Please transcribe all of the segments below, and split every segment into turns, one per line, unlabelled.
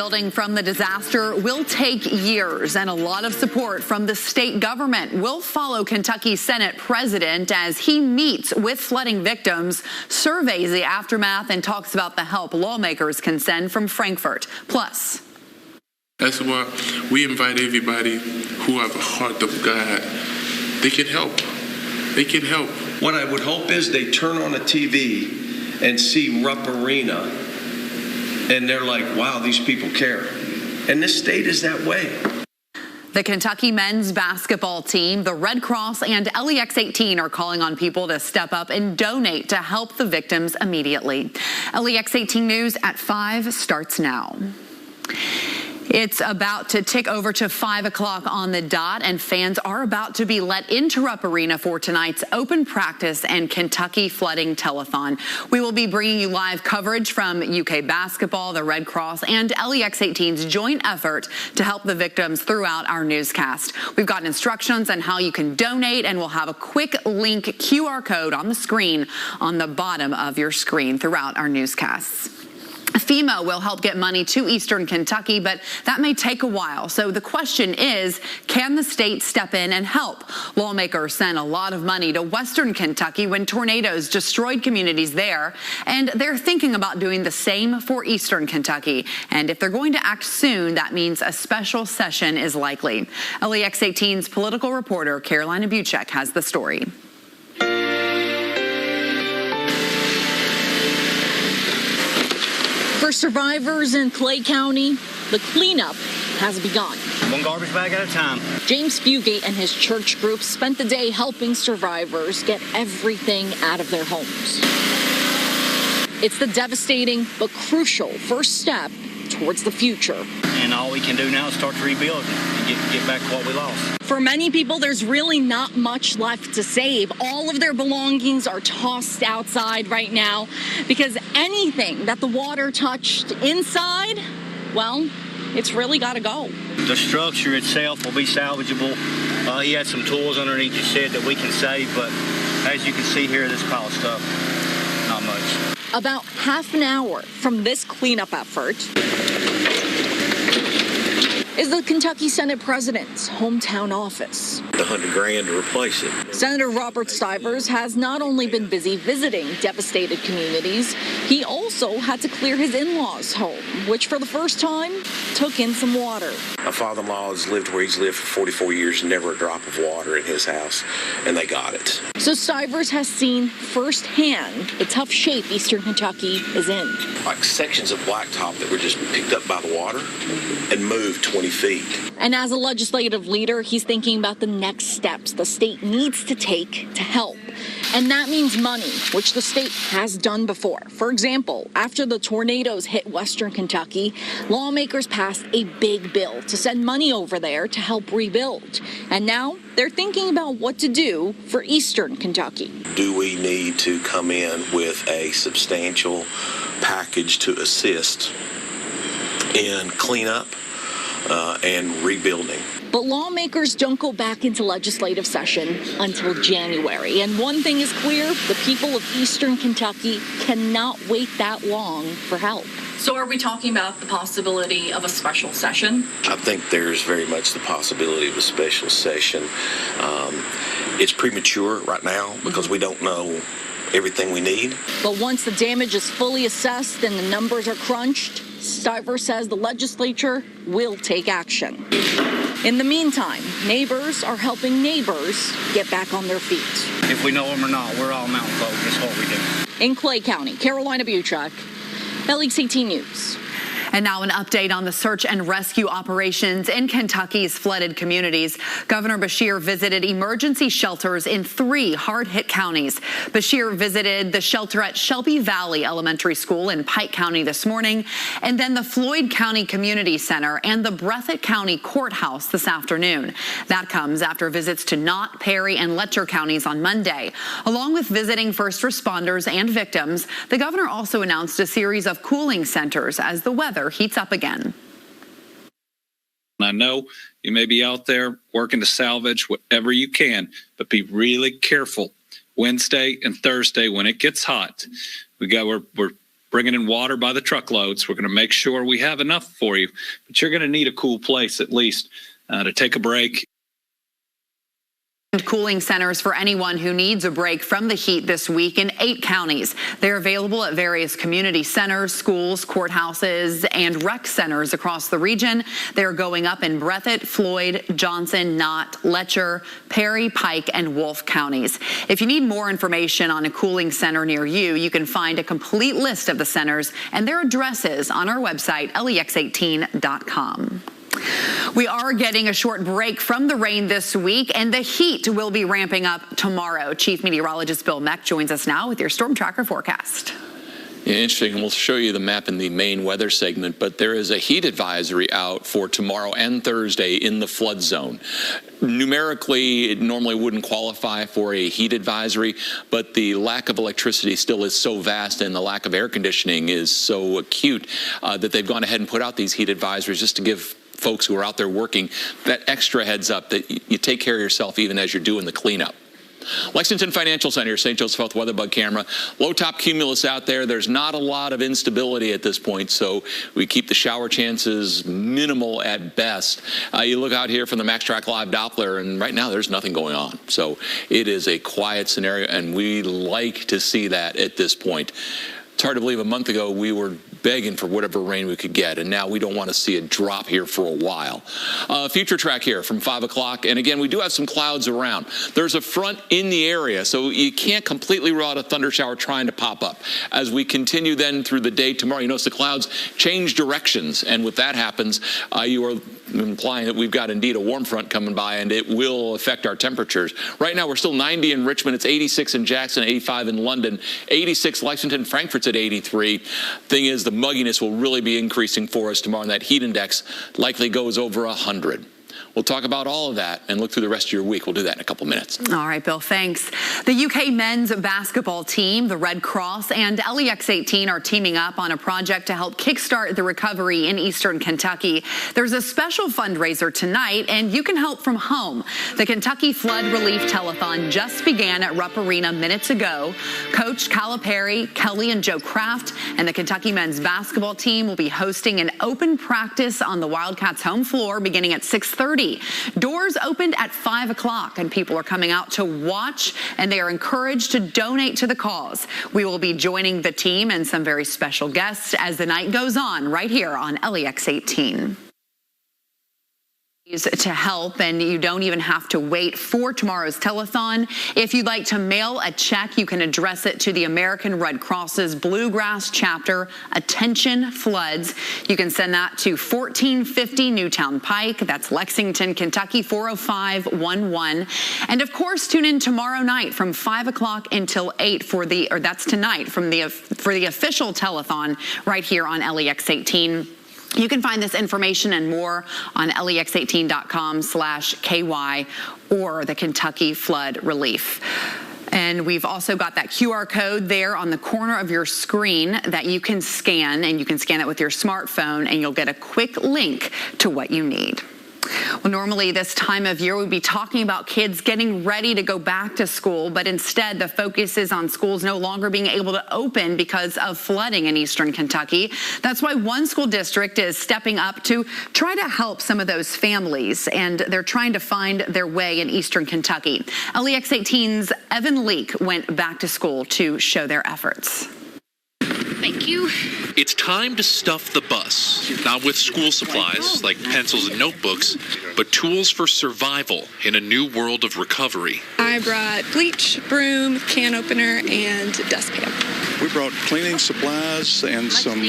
Rebuilding from the disaster will take years, and a lot of support from the state government will follow Kentucky Senate President as he meets with flooding victims, surveys the aftermath, and talks about the help lawmakers can send from Frankfort. Plus,
that's why we invite everybody who have a heart of God. They can help. They can help.
What I would hope is they turn on a TV and see Rupp Arena, and they're like, wow, these people care. And this state is that way.
The Kentucky men's basketball team, the Red Cross, and LEX 18 are calling on people to step up and donate to help the victims immediately. LEX 18 News at 5 starts now. It's about to tick over to 5 o'clock on the dot, and fans are about to be let into Rupp Arena for tonight's open practice and Kentucky flooding telethon. We will be bringing you live coverage from UK basketball, the Red Cross, and LEX 18's joint effort to help the victims throughout our newscast. We've got instructions on how you can donate, and we'll have a quick link QR code on the screen on the bottom of your screen throughout our newscasts. FEMA will help get money to Eastern Kentucky, but that may take a while. So the question is, can the state step in and help? Lawmakers sent a lot of money to Western Kentucky when tornadoes destroyed communities there, and they're thinking about doing the same for Eastern Kentucky. And if they're going to act soon, that means a special session is likely. LEX 18's political reporter Carolina Buchek has the story.
For survivors in Clay County, the cleanup has begun.
One garbage bag at a time.
James Fugate and his church group spent the day helping survivors get everything out of their homes. It's the devastating but crucial first step towards the future.
And all we can do now is start to rebuild and get back what we lost.
For many people, there's really not much left to save. All of their belongings are tossed outside right now because anything that the water touched inside, well, it's really got to go.
The structure itself will be salvageable. He had some tools underneath the shed that we can save, but as you can see here, this pile of stuff, not much.
About half an hour from this cleanup effort is the Kentucky Senate President's hometown office.
$100,000 to replace it.
Senator Robert Stivers has not only been busy visiting devastated communities, he also had to clear his in-laws' home, which for the first time took in some water.
My father-in-law has lived where he's lived for 44 years, never a drop of water in his house, and they got it.
So Stivers has seen firsthand the tough shape Eastern Kentucky is in.
Like sections of blacktop that were just picked up by the water and moved 20 feet.
And as a legislative leader, he's thinking about the next steps the state needs to take to help. And that means money, which the state has done before. For example, after the tornadoes hit Western Kentucky, lawmakers passed a big bill to send money over there to help rebuild. And now they're thinking about what to do for Eastern Kentucky.
Do we need to come in with a substantial package to assist in cleanup and rebuilding?
But lawmakers don't go back into legislative session until January. And one thing is clear, the people of Eastern Kentucky cannot wait that long for help. So are we talking about the possibility of a special session?
I think there's very much the possibility of a special session. It's premature right now because we don't know everything we need.
But once the damage is fully assessed and the numbers are crunched, Stivers says the legislature will take action. In the meantime, neighbors are helping neighbors get back on their feet.
If we know them or not, we're all mountain folk. That's what we do.
In Clay County, Carolina Buchek, LEX 18 News.
And now an update on the search and rescue operations in Kentucky's flooded communities. Governor Beshear visited emergency shelters in 3 hard-hit counties. Beshear visited the shelter at Shelby Valley Elementary School in Pike County this morning, and then the Floyd County Community Center and the Breathitt County Courthouse this afternoon. That comes after visits to Knott, Perry, and Letcher counties on Monday. Along with visiting first responders and victims, the governor also announced a series of cooling centers as the weather heats up again.
I know you may be out there working to salvage whatever you can, but be really careful Wednesday and Thursday when it gets hot. We're bringing in water by the truckloads. We're going to make sure we have enough for you, but you're going to need a cool place at least to take a break.
Cooling centers for anyone who needs a break from the heat this week in 8 counties. They're available at various community centers, schools, courthouses, and rec centers across the region. They're going up in Breathitt, Floyd, Johnson, Knott, Letcher, Perry, Pike, and Wolfe counties. If you need more information on a cooling center near you, you can find a complete list of the centers and their addresses on our website, lex18.com. We are getting a short break from the rain this week, and the heat will be ramping up tomorrow. Chief Meteorologist Bill Meck joins us now with your Storm Tracker forecast.
Yeah, interesting. We'll show you the map in the main weather segment, but there is a heat advisory out for tomorrow and Thursday in the flood zone. Numerically, it normally wouldn't qualify for a heat advisory, but the lack of electricity still is so vast and the lack of air conditioning is so acute that they've gone ahead and put out these heat advisories just to give folks who are out there working that extra heads up that you take care of yourself even as you're doing the cleanup. Lexington Financial Center, St. Joseph Health Weather Bug Camera. Low top cumulus out there. There's not a lot of instability at this point, so we keep the shower chances minimal at best. You look out here from the MaxTrack Live Doppler, and right now there's nothing going on. So it is a quiet scenario, and we like to see that at this point. It's hard to believe a month ago we were begging for whatever rain we could get, and now we don't want to see a drop here for a while. Future track here from 5 o'clock, and again, we do have some clouds around. There's a front in the area, so you can't completely rule out a thunder shower trying to pop up. As we continue then through the day tomorrow, you notice the clouds change directions, and when that happens, you are implying that we've got indeed a warm front coming by, and it will affect our temperatures. Right now, we're still 90 in Richmond. It's 86 in Jackson, 85 in London, 86 Lexington. Frankfurt's at 83. Thing is, the mugginess will really be increasing for us tomorrow, and that heat index likely goes over 100. We'll talk about all of that and look through the rest of your week. We'll do that in a couple minutes.
All right, Bill, thanks. The UK men's basketball team, the Red Cross, and LEX 18 are teaming up on a project to help kickstart the recovery in Eastern Kentucky. There's a special fundraiser tonight, and you can help from home. The Kentucky Flood Relief Telethon just began at Rupp Arena minutes ago. Coach Calipari, Kelly, and Joe Kraft and the Kentucky men's basketball team will be hosting an open practice on the Wildcats' home floor beginning at 6:30. Doors opened at 5 o'clock, and people are coming out to watch, and they are encouraged to donate to the cause. We will be joining the team and some very special guests as the night goes on right here on LEX 18. To help, and you don't even have to wait for tomorrow's telethon. If you'd like to mail a check, you can address it to the American Red Cross's Bluegrass Chapter, Attention Floods. You can send that to 1450 Newtown Pike. That's Lexington, Kentucky 40511. And of course, tune in tomorrow night from 5 o'clock until 8 for the official telethon right here on LEX 18. You can find this information and more on lex18.com/KY or the Kentucky Flood Relief. And we've also got that QR code there on the corner of your screen that you can scan, and you can scan it with your smartphone, and you'll get a quick link to what you need. Well, normally this time of year we'd be talking about kids getting ready to go back to school, but instead the focus is on schools no longer being able to open because of flooding in Eastern Kentucky. That's why one school district is stepping up to try to help some of those families, and they're trying to find their way in Eastern Kentucky. LEX 18's Evan Leake went back to school to show their efforts.
Thank you. It's time to stuff the bus, not with school supplies like pencils and notebooks, but tools for survival in a new world of recovery.
I brought bleach, broom, can opener, and dustpan.
We brought cleaning supplies and some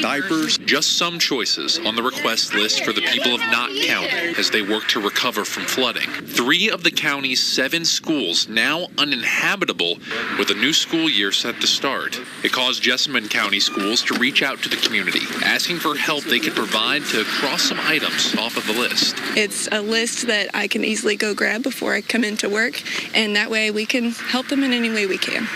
diapers.
Just some choices on the request list for the people of Knott County as they work to recover from flooding. 3 of the county's 7 schools now uninhabitable with a new school year set to start. It caused Jessamine County schools to reach out to the community, asking for help they could provide to cross some items off of the list.
It's a list that I can easily go grab before I come into work, and that way we can help them in any way we can.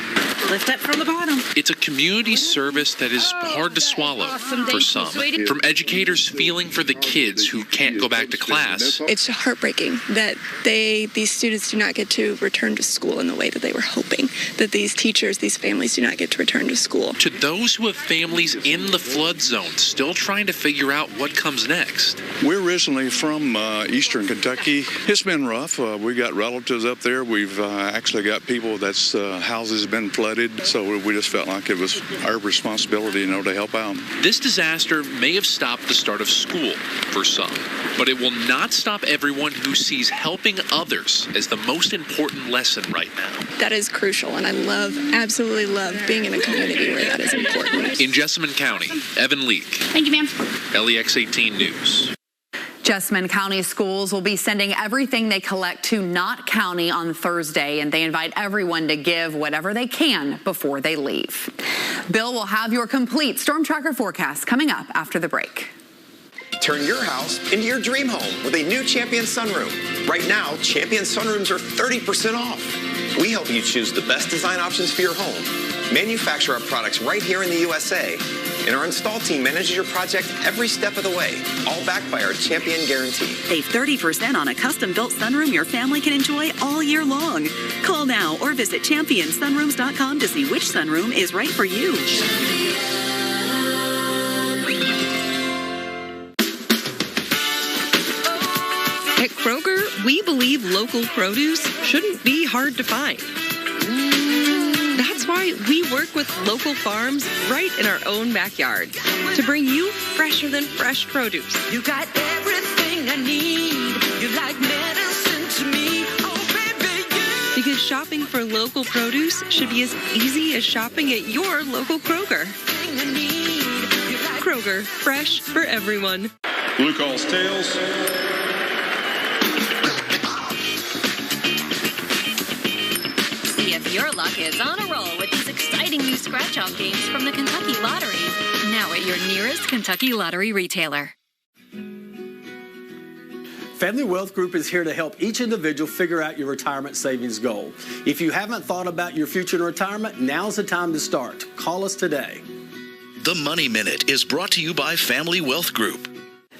Lift up from the bottom.
It's a community service that is hard to swallow for some. From educators feeling for the kids who can't go back to class.
It's heartbreaking that these students do not get to return to school in the way that they were hoping, that these teachers, these families do not get to return to school.
To those who have families in the flood zone still trying to figure out what comes next.
We're originally from eastern Kentucky. It's been rough. We got relatives up there. We've actually got people that's houses have been flooded. So we just felt like it was our responsibility, to help out.
This disaster may have stopped the start of school for some, but it will not stop everyone who sees helping others as the most important lesson right now.
That is crucial, and I absolutely love being in a community where that is important.
In Jessamine County, Evan Leake.
Thank you, ma'am.
LEX 18 News.
Jessamine County schools will be sending everything they collect to Knott County on Thursday, and they invite everyone to give whatever they can before they leave. Bill will have your complete Storm Tracker forecast coming up after the break.
Turn your house into your dream home with a new Champion sunroom. Right now, Champion sunrooms are 30% off. We help you choose the best design options for your home. Manufacture our products right here in the USA. And our install team manages your project every step of the way, all backed by our Champion Guarantee.
Save 30% on a custom-built sunroom your family can enjoy all year long. Call now or visit championsunrooms.com to see which sunroom is right for you.
At Kroger, we believe local produce shouldn't be hard to find. That's why we work with local farms right in our own backyard to bring you fresher than fresh produce.
You got everything I need. You're like medicine to me. Oh, baby,
Because shopping for local produce should be as easy as shopping at your local Kroger. Kroger, fresh for everyone.
Blue calls tails.
If your luck is on a roll with these exciting new scratch-off games from the Kentucky Lottery. Now at your nearest Kentucky Lottery retailer.
Family Wealth Group is here to help each individual figure out your retirement savings goal. If you haven't thought about your future in retirement, now's the time to start. Call us today.
The Money Minute is brought to you by Family Wealth Group.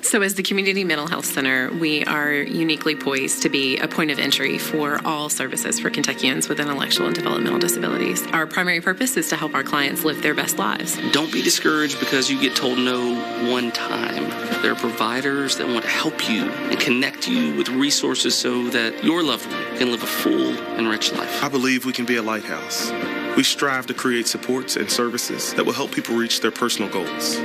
So as the Community Mental Health Center, we are uniquely poised to be a point of entry for all services for Kentuckians with intellectual and developmental disabilities. Our primary purpose is to help our clients live their best lives.
Don't be discouraged because you get told no one time. There are providers that want to help you and connect you with resources so that your loved one can live a full and rich life.
I believe we can be a lighthouse. We strive to create supports and services that will help people reach their personal goals.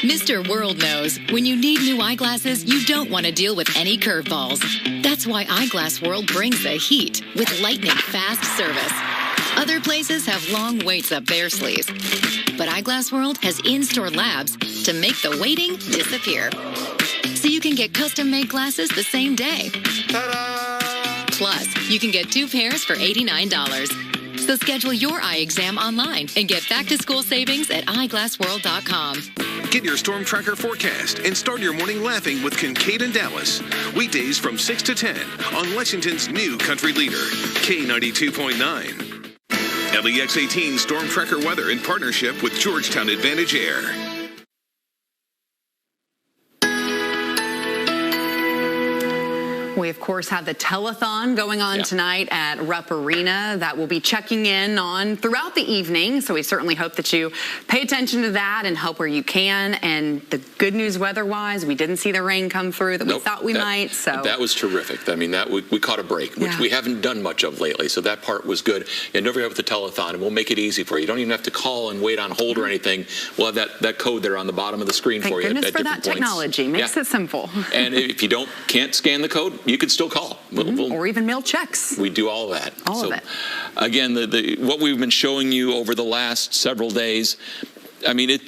Mr. World knows when you need new eyeglasses, you don't want to deal with any curveballs. That's why Eyeglass World brings the heat with lightning fast service. Other places have long waits up their sleeves, but Eyeglass World has in-store labs to make the waiting disappear. So you can get custom-made glasses the same day. Ta-da! Plus, you can get 2 pairs for $89. So schedule your eye exam online and get back-to-school savings at eyeglassworld.com.
Get your Storm Tracker forecast and start your morning laughing with Kincaid and Dallas. Weekdays from 6 to 10 on Lexington's new country leader, K92.9. LEX 18 Storm Tracker weather in partnership with Georgetown Advantage Air.
We, of course, have the telethon going on tonight at Rupp Arena that we'll be checking in on throughout the evening. So we certainly hope that you pay attention to that and help where you can. And the good news weather-wise, we didn't see the rain come through that we thought we might. So
that was terrific. I mean, that we caught a break, which we haven't done much of lately. So that part was good. And don't forget with the telethon, and we'll make it easy for you. You don't even have to call and wait on hold or anything. We'll have that code there on the bottom of the screen for you.
Thank goodness for that technology. Makes it simple.
And if you can't scan the code, you can still call.
Or even mail checks.
We do all of that.
All of it.
Again, what we've been showing you over the last several days, I mean, it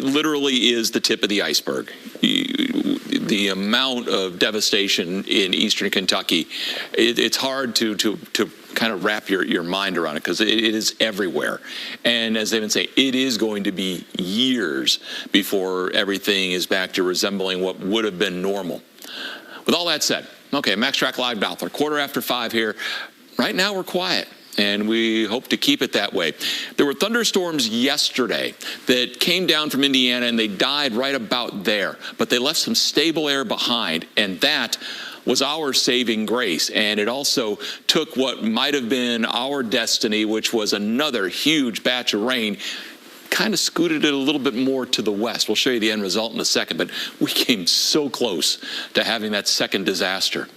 literally is the tip of the iceberg. The amount of devastation in eastern Kentucky, it's hard to kind of wrap your mind around it because it is everywhere. And as they've been saying, it is going to be years before everything is back to resembling what would have been normal. With all that said, okay, Max Track Live Doppler, 5:15 here. right now we're quiet. And we hope to keep it that way. There were thunderstorms yesterday that came down from Indiana, and they died right about there. But they left some stable air behind, and that was our saving grace. And it also took what might have been our destiny, which was another huge batch of rain, kind of scooted it a little bit more to the west. We'll show you the end result in a second, but we came so close to having that second disaster.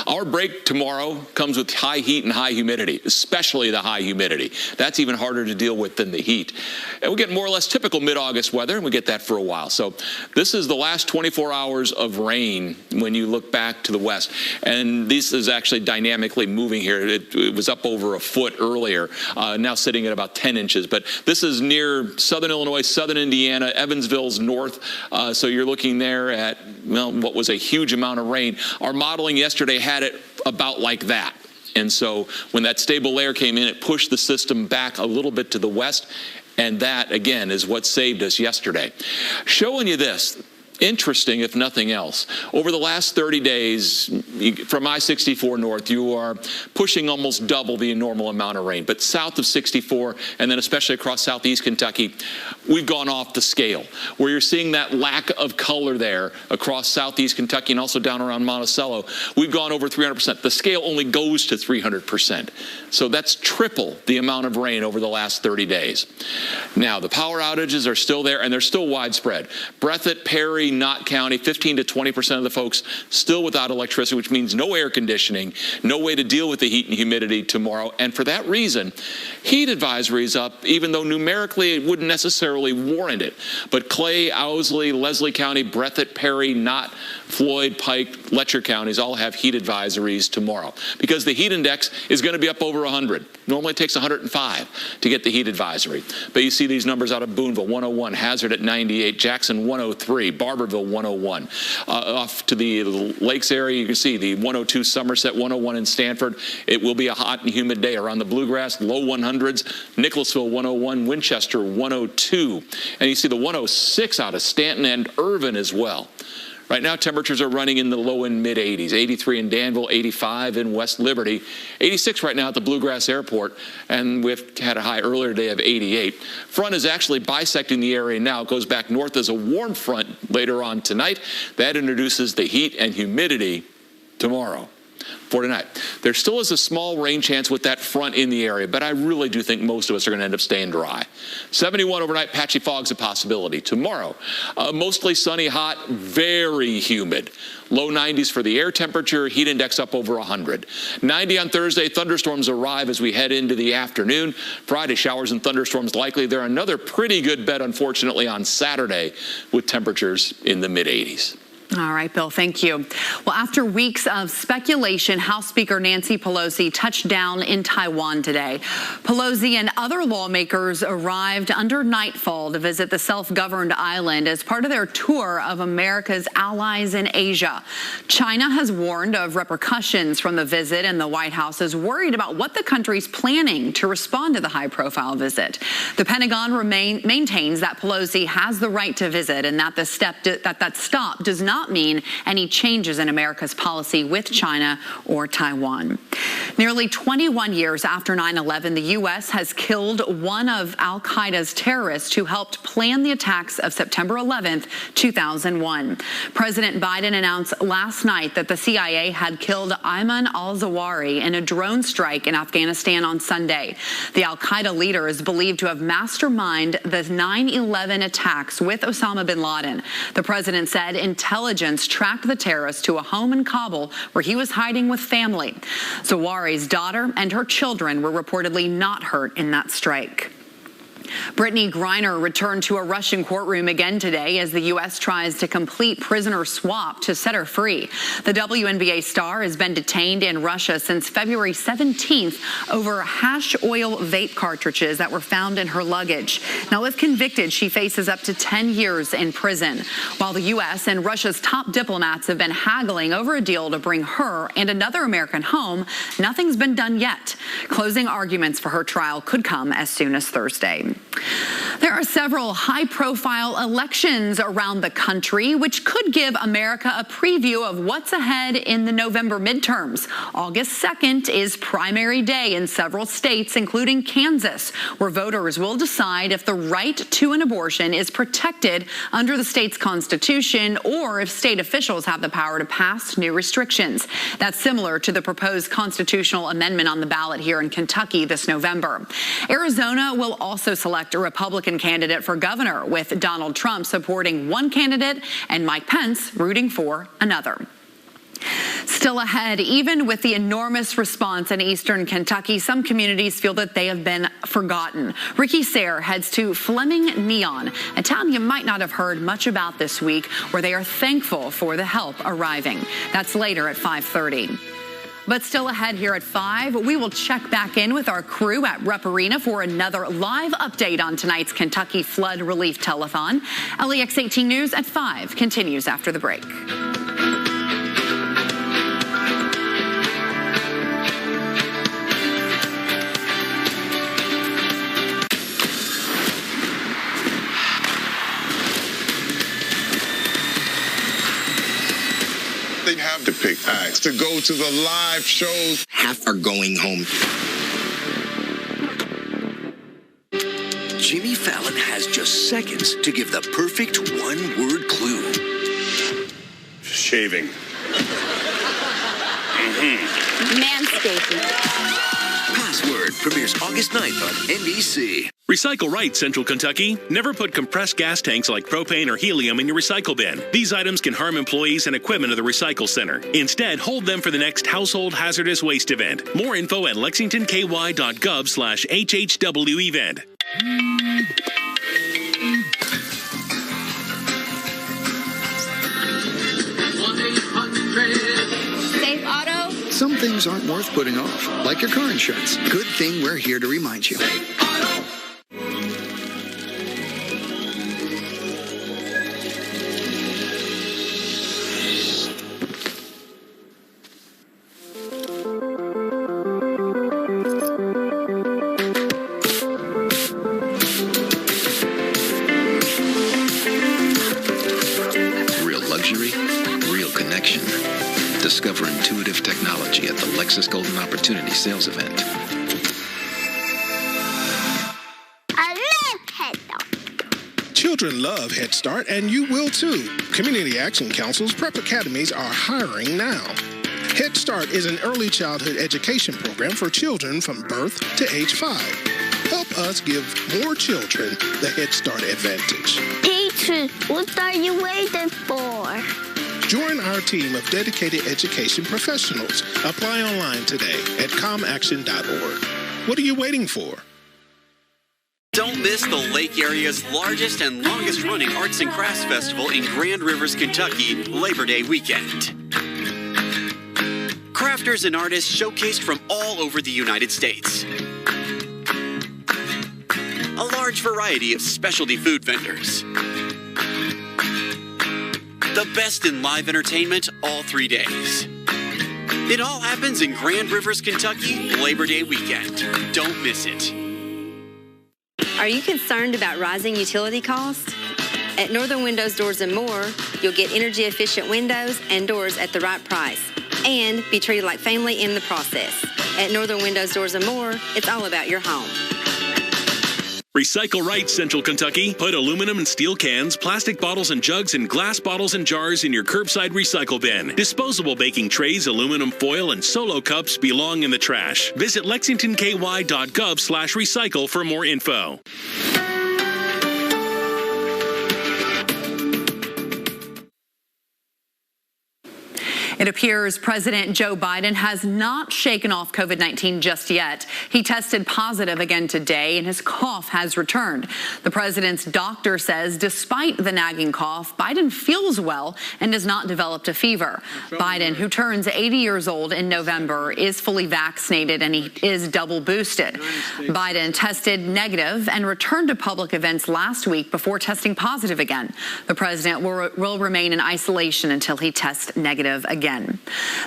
Our break tomorrow comes with high heat and high humidity, especially the high humidity. That's even harder to deal with than the heat. And we get more or less typical mid-August weather, and we get that for a while. So this is the last 24 hours of rain when you look back to the west. And this is actually dynamically moving here. It was up over a foot earlier, now sitting at about 10 inches. But this is near southern Illinois, southern Indiana, Evansville's north. So you're looking there at, well, what was a huge amount of rain. Our modeling yesterday had it about like that. And so when that stable layer came in, it pushed the system back a little bit to the west. And that, again, is what saved us yesterday. Showing you this. Interesting, if nothing else. Over the last 30 days, from I-64 north, you are pushing almost double the normal amount of rain. But south of 64, and then especially across southeast Kentucky, we've gone off the scale. Where you're seeing that lack of color there across southeast Kentucky and also down around Monticello, we've gone over 300%. The scale only goes to 300%. So that's triple the amount of rain over the last 30 days. Now, the power outages are still there, and they're still widespread. Breathitt, Perry, Knott County, 15 to 20% of the folks still without electricity, which means no air conditioning, no way to deal with the heat and humidity tomorrow. And for that reason, heat advisory is up, even though numerically it wouldn't necessarily warrant it. But Clay, Owsley, Leslie County, Breathitt, Perry, Knott, Floyd, Pike, Letcher counties all have heat advisories tomorrow because the heat index is going to be up over 100. Normally it takes 105 to get the heat advisory. But you see these numbers out of Boonville, 101, Hazard at 98, Jackson, 103, Barberville, 101. Off to the lakes area, you can see the 102 Somerset, 101 in Stanford. It will be a hot and humid day around the Bluegrass, low 100s, Nicholasville, 101, Winchester, 102. And you see the 106 out of Stanton and Irvin as well. Right now, temperatures are running in the low and mid 80s. 83 in Danville, 85 in West Liberty, 86 right now at the Bluegrass Airport, and we've had a high earlier today of 88. Front is actually bisecting the area now. It goes back north as a warm front later on tonight. That introduces the heat and humidity tomorrow. For tonight, there still is a small rain chance with that front in the area, but I really do think most of us are going to end up staying dry. 71 overnight, patchy fog's a possibility. Tomorrow, mostly sunny, hot, very humid. Low 90s for the air temperature, heat index up over 100. 90 on Thursday, thunderstorms arrive as we head into the afternoon. Friday, showers and thunderstorms likely. They're another pretty good bet, unfortunately, on Saturday with temperatures in the mid 80s.
All right, Bill, thank you. Well, after weeks of speculation, House Speaker Nancy Pelosi touched down in Taiwan today. Pelosi and other lawmakers arrived under nightfall to visit the self-governed island as part of their tour of America's allies in Asia. China has warned of repercussions from the visit, and the White House is worried about what the country's planning to respond to the high-profile visit. The Pentagon maintains that Pelosi has the right to visit and that that stop does not mean any changes in America's policy with China or Taiwan. Nearly 21 years after 9/11, the U.S. has killed one of al-Qaeda's terrorists who helped plan the attacks of September 11th, 2001. President Biden announced last night that the CIA had killed Ayman al-Zawahiri in a drone strike in Afghanistan on Sunday. The al-Qaeda leader is believed to have masterminded the 9/11 attacks with Osama bin Laden. The president said intelligence tracked the terrorist to a home in Kabul where he was hiding with family. Zawahiri's daughter and her children were reportedly not hurt in that strike. Brittany Griner returned to a Russian courtroom again today as the U.S. tries to complete prisoner swap to set her free. The WNBA star has been detained in Russia since February 17th over hash oil vape cartridges that were found in her luggage. Now, if convicted, she faces up to 10 years in prison. While the U.S. and Russia's top diplomats have been haggling over a deal to bring her and another American home, nothing's been done yet. Closing arguments for her trial could come as soon as Thursday. There are several high-profile elections around the country, which could give America a preview of what's ahead in the November midterms. August 2nd is primary day in several states, including Kansas, where voters will decide if the right to an abortion is protected under the state's constitution or if state officials have the power to pass new restrictions. That's similar to the proposed constitutional amendment on the ballot here in Kentucky this November. Arizona will also select a Republican candidate for governor, with Donald Trump supporting one candidate and Mike Pence rooting for another. Still ahead, even with the enormous response in eastern Kentucky, some communities feel that they have been forgotten. Ricky Sayre heads to Fleming Neon, a town you might not have heard much about this week, where they are thankful for the help arriving. That's later at 5:30. But still ahead here at 5, we will check back in with our crew at Rupp Arena for another live update on tonight's Kentucky Flood Relief Telethon. LEX 18 News at 5 continues after the break.
They have to pick acts to go to the live shows.
Half are going home. Jimmy Fallon has just seconds to give the perfect one-word clue.
Shaving.
Manscaping. Password premieres August 9th on NBC.
Recycle right, Central Kentucky. Never put compressed gas tanks like propane or helium in your recycle bin. These items can harm employees and equipment of the recycle center. Instead, hold them for the next household hazardous waste event. More info at lexingtonky.gov/HHW event.
Safe Auto. Some things aren't worth putting off, like your car insurance. Good thing we're here to remind you.
Discover intuitive technology at the Lexus Golden Opportunity Sales Event.
I love Head Start.
Children love Head Start, and you will too. Community Action Council's prep academies are hiring now. Head Start is an early childhood education program for children from birth to age 5. Help us give more children the Head Start advantage.
Teacher, what are you waiting for?
Join our team of dedicated education professionals. Apply online today at comaction.org. What are you waiting for?
Don't miss the Lake Area's largest and longest running Arts and Crafts Festival in Grand Rivers, Kentucky, Labor Day weekend. Crafters and artists showcased from all over the United States. A large variety of specialty food vendors. The best in live entertainment all 3 days. It all happens in Grand Rivers, Kentucky, Labor Day weekend. Don't miss it.
Are you concerned about rising utility costs? At Northern Windows, Doors & More, you'll get energy-efficient windows and doors at the right price and be treated like family in the process. At Northern Windows, Doors & More, it's all about your home.
Recycle right, Central Kentucky. Put aluminum and steel cans, plastic bottles and jugs, and glass bottles and jars in your curbside recycle bin. Disposable baking trays, aluminum foil, and solo cups belong in the trash. Visit lexingtonky.gov/recycle for more info.
It appears President Joe Biden has not shaken off COVID-19 just yet. He tested positive again today, and his cough has returned. The president's doctor says despite the nagging cough, Biden feels well and has not developed a fever. Biden, who turns 80 years old in November, is fully vaccinated and he is double boosted. Biden tested negative and returned to public events last week before testing positive again. The president will remain in isolation until he tests negative again. again.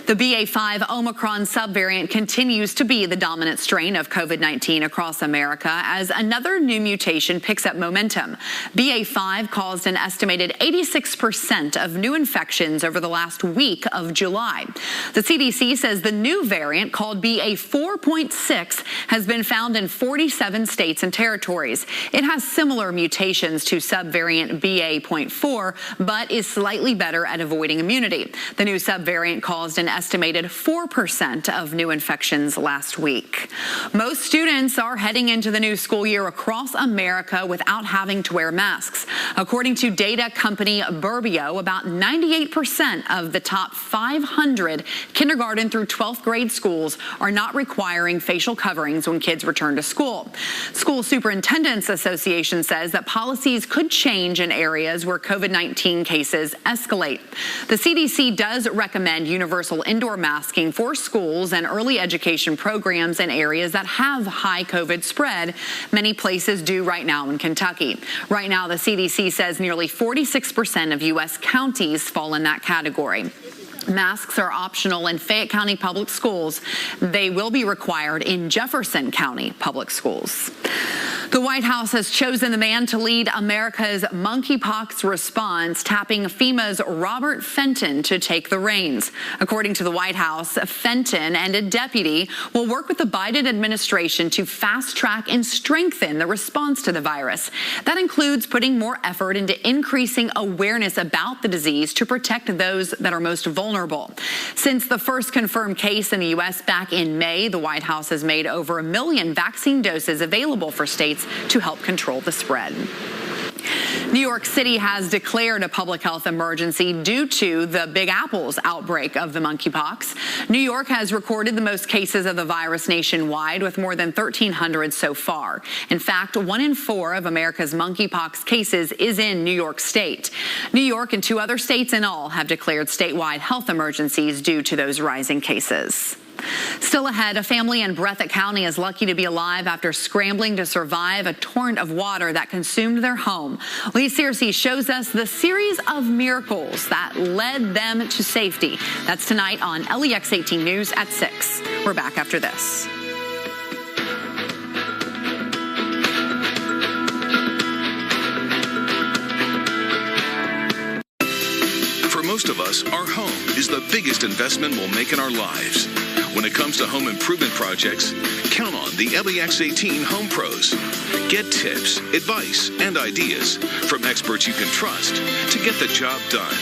The BA.5 Omicron subvariant continues to be the dominant strain of COVID-19 across America as another new mutation picks up momentum. BA.5 caused an estimated 86% of new infections over the last week of July. The CDC says the new variant, called BA.4.6, has been found in 47 states and territories. It has similar mutations to subvariant BA.4, but is slightly better at avoiding immunity. The new subvariant caused an estimated 4% of new infections last week. Most students are heading into the new school year across America without having to wear masks. According to data company Burbio, about 98% of the top 500 kindergarten through 12th grade schools are not requiring facial coverings when kids return to school. School Superintendents Association says that policies could change in areas where COVID-19 cases escalate. The CDC does recommend universal indoor masking for schools and early education programs in areas that have high COVID spread. Many places do right now in Kentucky. Right now, the CDC says nearly 46% of U.S. counties fall in that category. Masks are optional in Fayette County Public Schools. They will be required in Jefferson County Public Schools. The White House has chosen the man to lead America's monkeypox response, tapping FEMA's Robert Fenton to take the reins. According to the White House, Fenton and a deputy will work with the Biden administration to fast-track and strengthen the response to the virus. That includes putting more effort into increasing awareness about the disease to protect those that are most vulnerable. Since the first confirmed case in the U.S. back in May, the White House has made over 1 million vaccine doses available for states to help control the spread. New York City has declared a public health emergency due to the Big Apple's outbreak of the monkeypox. New York has recorded the most cases of the virus nationwide, with more than 1,300 so far. In fact, 1 in 4 of America's monkeypox cases is in New York State. New York and 2 other states in all have declared statewide health emergencies due to those rising cases. Still ahead, a family in Breathitt County is lucky to be alive after scrambling to survive a torrent of water that consumed their home. Lee Searcy shows us the series of miracles that led them to safety. That's tonight on LEX 18 News at 6. We're back after this.
For most of us, our home is the biggest investment we'll make in our lives. When it comes to home improvement projects, count on the LEX 18 Home Pros. Get tips, advice, and ideas from experts you can trust to get the job done.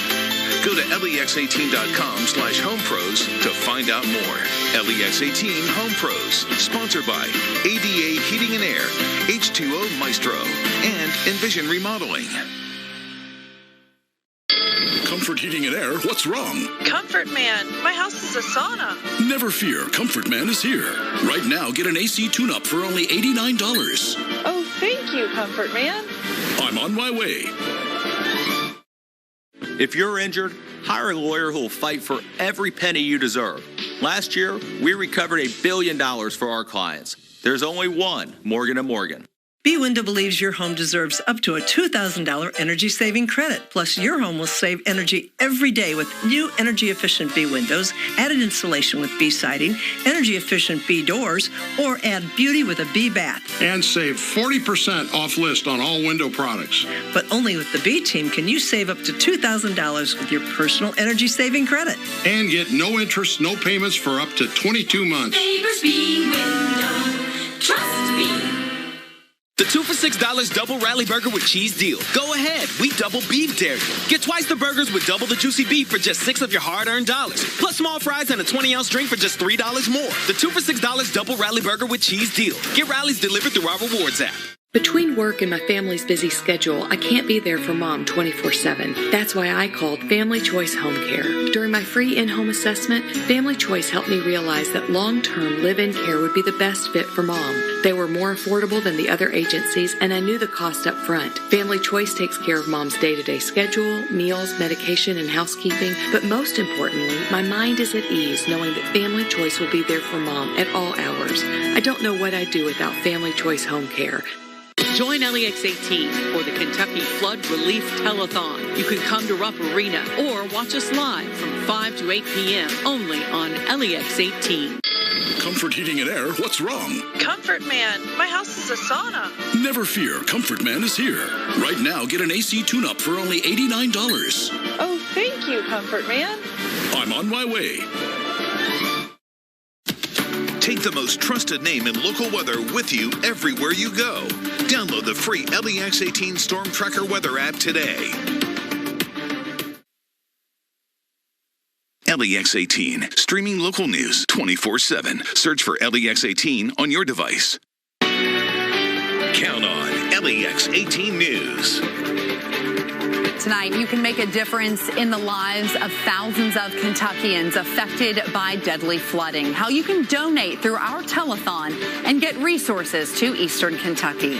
Go to lex18.com/homepros to find out more. LEX 18 Home Pros, sponsored by ADA Heating and Air, H2O Maestro, and Envision Remodeling.
Comfort Heating and Air, what's wrong?
Comfort Man, my house is a sauna.
Never fear, Comfort Man is here. Right now, get an AC tune-up for only $89.
Oh, thank you, Comfort Man.
I'm on my way.
If you're injured, hire a lawyer who will fight for every penny you deserve. Last year, we recovered $1 billion for our clients. There's only one, Morgan & Morgan.
B-Window believes your home deserves up to a $2,000 energy-saving credit. Plus, your home will save energy every day with new energy-efficient B-Windows, added insulation with B-siding, energy-efficient B-doors, or add beauty with a B-bath.
And save 40% off list on all window products.
But only with the B-Team can you save up to $2,000 with your personal energy-saving credit.
And get no interest, no payments for up to 22 months.
Neighbors B-Window. Trust me.
The 2 for $6 double rally burger with cheese deal. Go ahead, we double beef dare you. Get twice the burgers with double the juicy beef for just $6 of your hard-earned dollars. Plus small fries and a 20-ounce drink for just $3 more. The 2 for $6 double rally burger with cheese deal. Get rallies delivered through our rewards app.
Between work and my family's busy schedule, I can't be there for Mom 24/7. That's why I called Family Choice Home Care. During my free in-home assessment, Family Choice helped me realize that long-term live-in care would be the best fit for Mom. They were more affordable than the other agencies, and I knew the cost up front. Family Choice takes care of Mom's day-to-day schedule, meals, medication, and housekeeping, but most importantly, my mind is at ease knowing that Family Choice will be there for Mom at all hours. I don't know what I'd do without Family Choice Home Care.
Join LEX 18 for the Kentucky Flood Relief Telethon. You can come to Rupp Arena or watch us live from 5 to 8 p.m. only on LEX 18.
Comfort Heating and Air, what's wrong?
Comfort Man, my house is a sauna.
Never fear, Comfort Man is here. Right now, get an AC tune-up for only $89.
Oh, thank you, Comfort Man.
I'm on my way.
Take the most trusted name in local weather with you everywhere you go. Download the free LEX 18 Storm Tracker weather app today. LEX 18, streaming local news 24/7. Search for LEX 18 on your device. Count on LEX 18 News.
Tonight, you can make a difference in the lives of thousands of Kentuckians affected by deadly flooding. How you can donate through our telethon and get resources to Eastern Kentucky.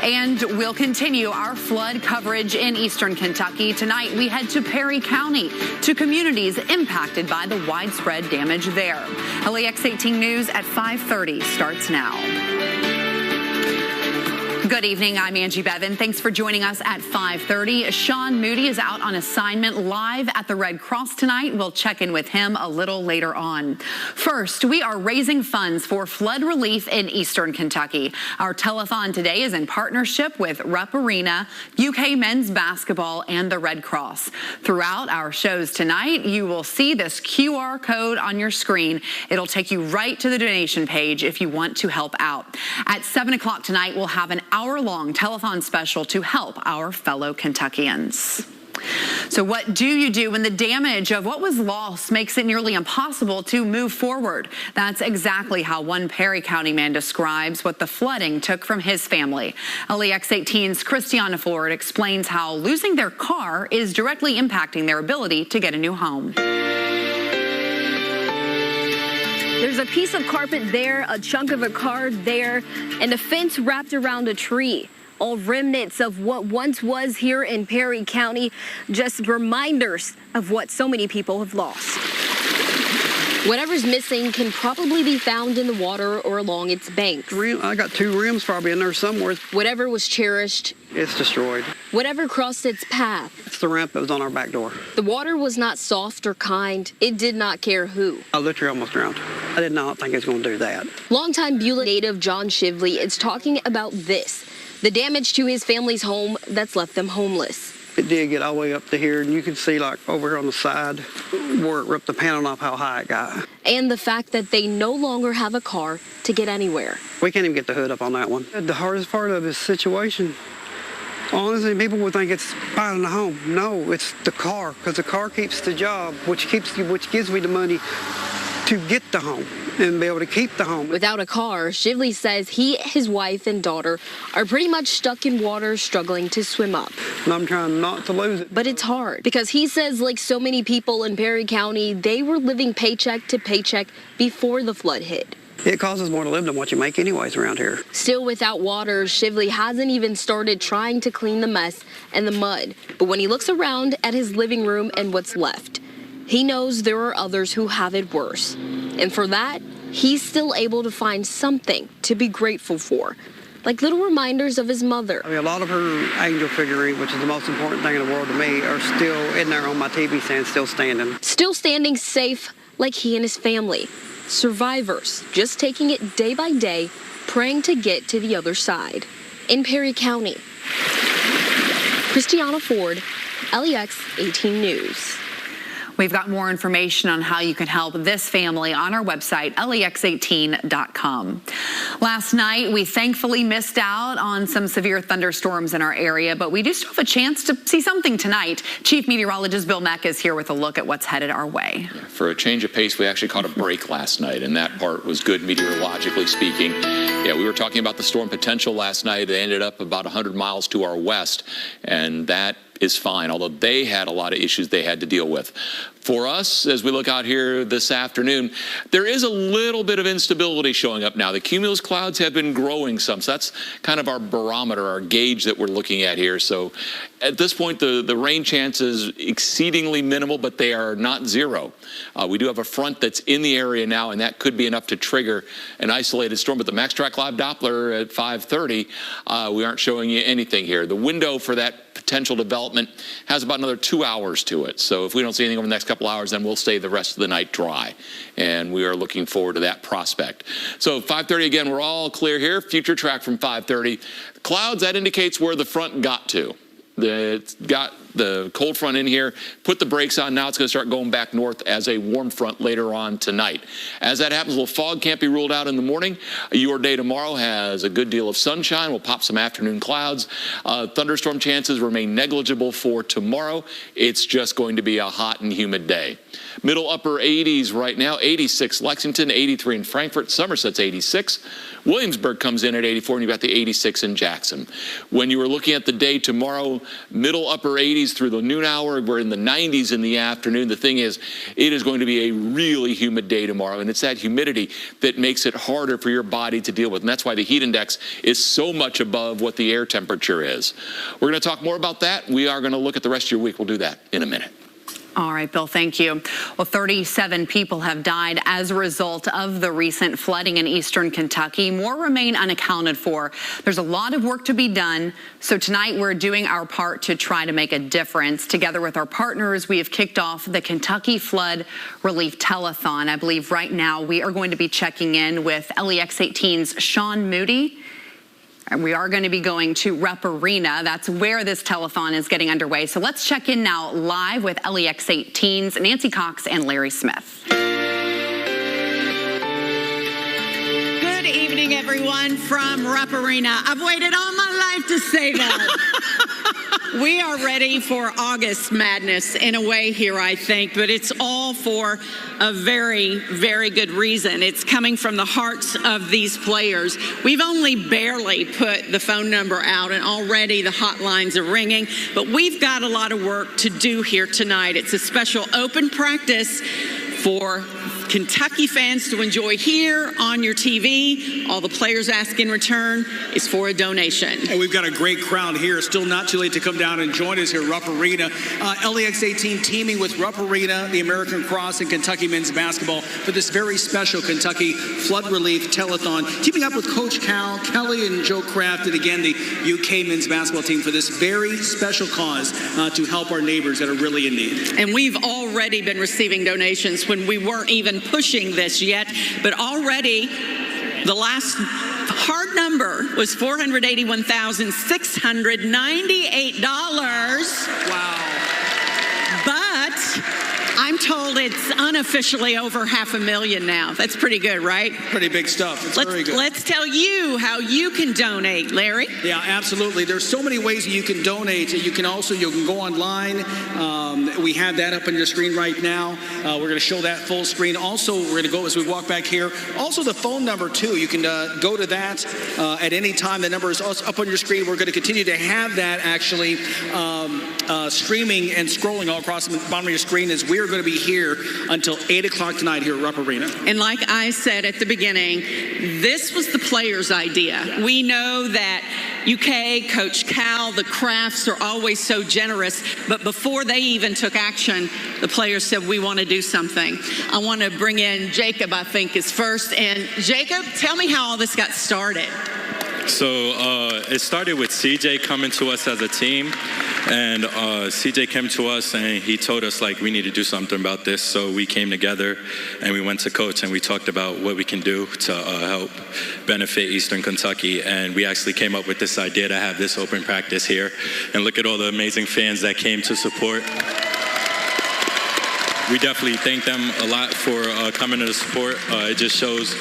And we'll continue our flood coverage in Eastern Kentucky. Tonight, we head to Perry County to communities impacted by the widespread damage there. LEX 18 News at 5:30 starts now. Good evening, I'm Angie Bevan. Thanks for joining us at 5:30. Sean Moody is out on assignment live at the Red Cross tonight. We'll check in with him a little later on. First, we are raising funds for flood relief in Eastern Kentucky. Our telethon today is in partnership with Rupp Arena, UK Men's Basketball, and the Red Cross. Throughout our shows tonight, you will see this QR code on your screen. It'll take you right to the donation page if you want to help out. At 7 o'clock tonight, we'll have an hour-long telethon special to help our fellow Kentuckians. So what do you do when the damage of what was lost makes it nearly impossible to move forward? That's exactly how one Perry County man describes what the flooding took from his family. LEX 18's Christiana Ford explains how losing their car is directly impacting their ability to get a new home.
There's a piece of carpet there, a chunk of a car there, and a fence wrapped around a tree. All remnants of what once was here in Perry County, just reminders of what so many people have lost. Whatever's missing can probably be found in the water or along its banks.
I got 2 rims probably in there somewhere.
Whatever was cherished,
it's destroyed.
Whatever crossed its path.
It's the ramp that was on our back door.
The water was not soft or kind. It did not care who.
I literally almost drowned. I did not think it was going to do that.
Longtime Beulah native John Shively is talking about this, the damage to his family's home that's left them homeless.
It did get all the way up to here, and you can see like over here on the side where it ripped the panel off how high it got.
And the fact that they no longer have a car to get anywhere.
We can't even get the hood up on that one. The hardest part of this situation, honestly, people would think it's finding a home. No, it's the car, because the car keeps the job, which gives me the money to get the home and be able to keep the home.
Without a car, Shively says he, his wife, and daughter are pretty much stuck in water, struggling to swim up.
And I'm trying not to lose it.
But it's hard because he says, like so many people in Perry County, they were living paycheck to paycheck before the flood hit.
It costs more to live than what you make anyways around here.
Still without water, Shively hasn't even started trying to clean the mess and the mud. But when he looks around at his living room and what's left, he knows there are others who have it worse. And for that, he's still able to find something to be grateful for, like little reminders of his mother.
I mean, a lot of her angel figurine, which is the most important thing in the world to me, are still in there on my TV stand, still standing.
Still standing safe like he and his family. Survivors, just taking it day by day, praying to get to the other side. In Perry County, Christiana Ford, LEX 18 News.
We've got more information on how you can help this family on our website, lex18.com. Last night, we thankfully missed out on some severe thunderstorms in our area, but we do still have a chance to see something tonight. Chief Meteorologist Bill Meck is here with a look at what's headed our way.
For a change of pace, we actually caught a break last night, and that part was good meteorologically speaking. Yeah, we were talking about the storm potential last night. They ended up about 100 miles to our west, and that is fine, although they had a lot of issues they had to deal with. For us, as we look out here this afternoon, there is a little bit of instability showing up now. The cumulus clouds have been growing some, so that's kind of our barometer, our gauge that we're looking at here. So at this point, the rain chance is exceedingly minimal, but they are not zero. We do have a front that's in the area now, and that could be enough to trigger an isolated storm. But the Max Track Live Doppler at 5:30, we aren't showing you anything here. The window for that potential development has about another 2 hours to it. So if we don't see anything over the next couple hours, then we'll stay the rest of the night dry. And we are looking forward to that prospect. So 5:30 again, we're all clear here. Future track from 5:30. Clouds, that indicates where the front got to. It's got the cold front in here, put the brakes on. Now it's going to start going back north as a warm front later on tonight. As that happens, a little fog can't be ruled out in the morning. Your day tomorrow has a good deal of sunshine. We'll pop some afternoon clouds. Thunderstorm chances remain negligible for tomorrow. It's just going to be a hot and humid day. Middle upper 80s right now, 86 Lexington, 83 in Frankfort, Somerset's 86. Williamsburg comes in at 84, and you've got the 86 in Jackson. When you were looking at the day tomorrow, middle upper 80s through the noon hour, we're in the 90s in the afternoon. The thing is, it is going to be a really humid day tomorrow, and it's that humidity that makes it harder for your body to deal with, and that's why the heat index is so much above what the air temperature is. We're going to talk more about that. We are going to look at the rest of your week. We'll do that in a minute.
All right, Bill, thank you. Well, 37 people have died as a result of the recent flooding in eastern Kentucky. More remain unaccounted for. There's a lot of work to be done. So tonight we're doing our part to try to make a difference. Together with our partners, we have kicked off the Kentucky Flood Relief Telethon. I believe right now we are going to be checking in with LEX 18's Sean Moody. And we are going to be going to Rupp Arena. That's where this telethon is getting underway. So let's check in now live with LEX 18's Nancy Cox and Larry Smith.
Good evening, everyone, from Rupp Arena. I've waited all my life to say that. We are ready for August madness in a way here, I think, but it's all for a very, very good reason. It's coming from the hearts of these players. We've only barely put the phone number out, and already the hotlines are ringing, but we've got a lot of work to do here tonight. It's a special open practice for Kentucky fans to enjoy here on your TV. All the players ask in return is for a donation.
And we've got a great crowd here. Still not too late to come down and join us here at Rupp Arena. LEX 18 teaming with Rupp Arena, the American Cross, and Kentucky men's basketball for this very special Kentucky Flood Relief Telethon. Teaming up with Coach Cal, Kelly, and Joe Kraft, and again, the UK men's basketball team for this very special cause to help our neighbors that are really in need.
And we've already been receiving donations when we weren't even pushing this yet, but already the last hard number was $481,698.
Wow.
But I'm told it's unofficially over $500,000 now. That's pretty good, right?
Pretty big stuff. It's very good.
Let's tell you how you can donate, Larry.
Yeah, absolutely. There's so many ways that you can donate. You can go online. We have that up on your screen right now. We're going to show that full screen. Also, we're going to go as we walk back here. Also, the phone number, too. You can go to that at any time. The number is up on your screen. We're going to continue to have that actually streaming and scrolling all across the bottom of your screen as we're going to be here until 8 o'clock tonight here at Rupp Arena.
And like I said at the beginning, this was the players' idea. We know that UK, Coach Cal, the Crafts are always so generous, but before they even took action, the players said, we want to do something. I want to bring in Jacob, I think, is first. And Jacob, tell me how all this got started.
So it started with CJ coming to us as a team, and CJ came to us and he told us like we need to do something about this. So we came together and we went to Coach and we talked about what we can do to help benefit Eastern Kentucky, and we actually came up with this idea to have this open practice here. And look at all the amazing fans that came to support. We definitely thank them a lot for coming to support. It just shows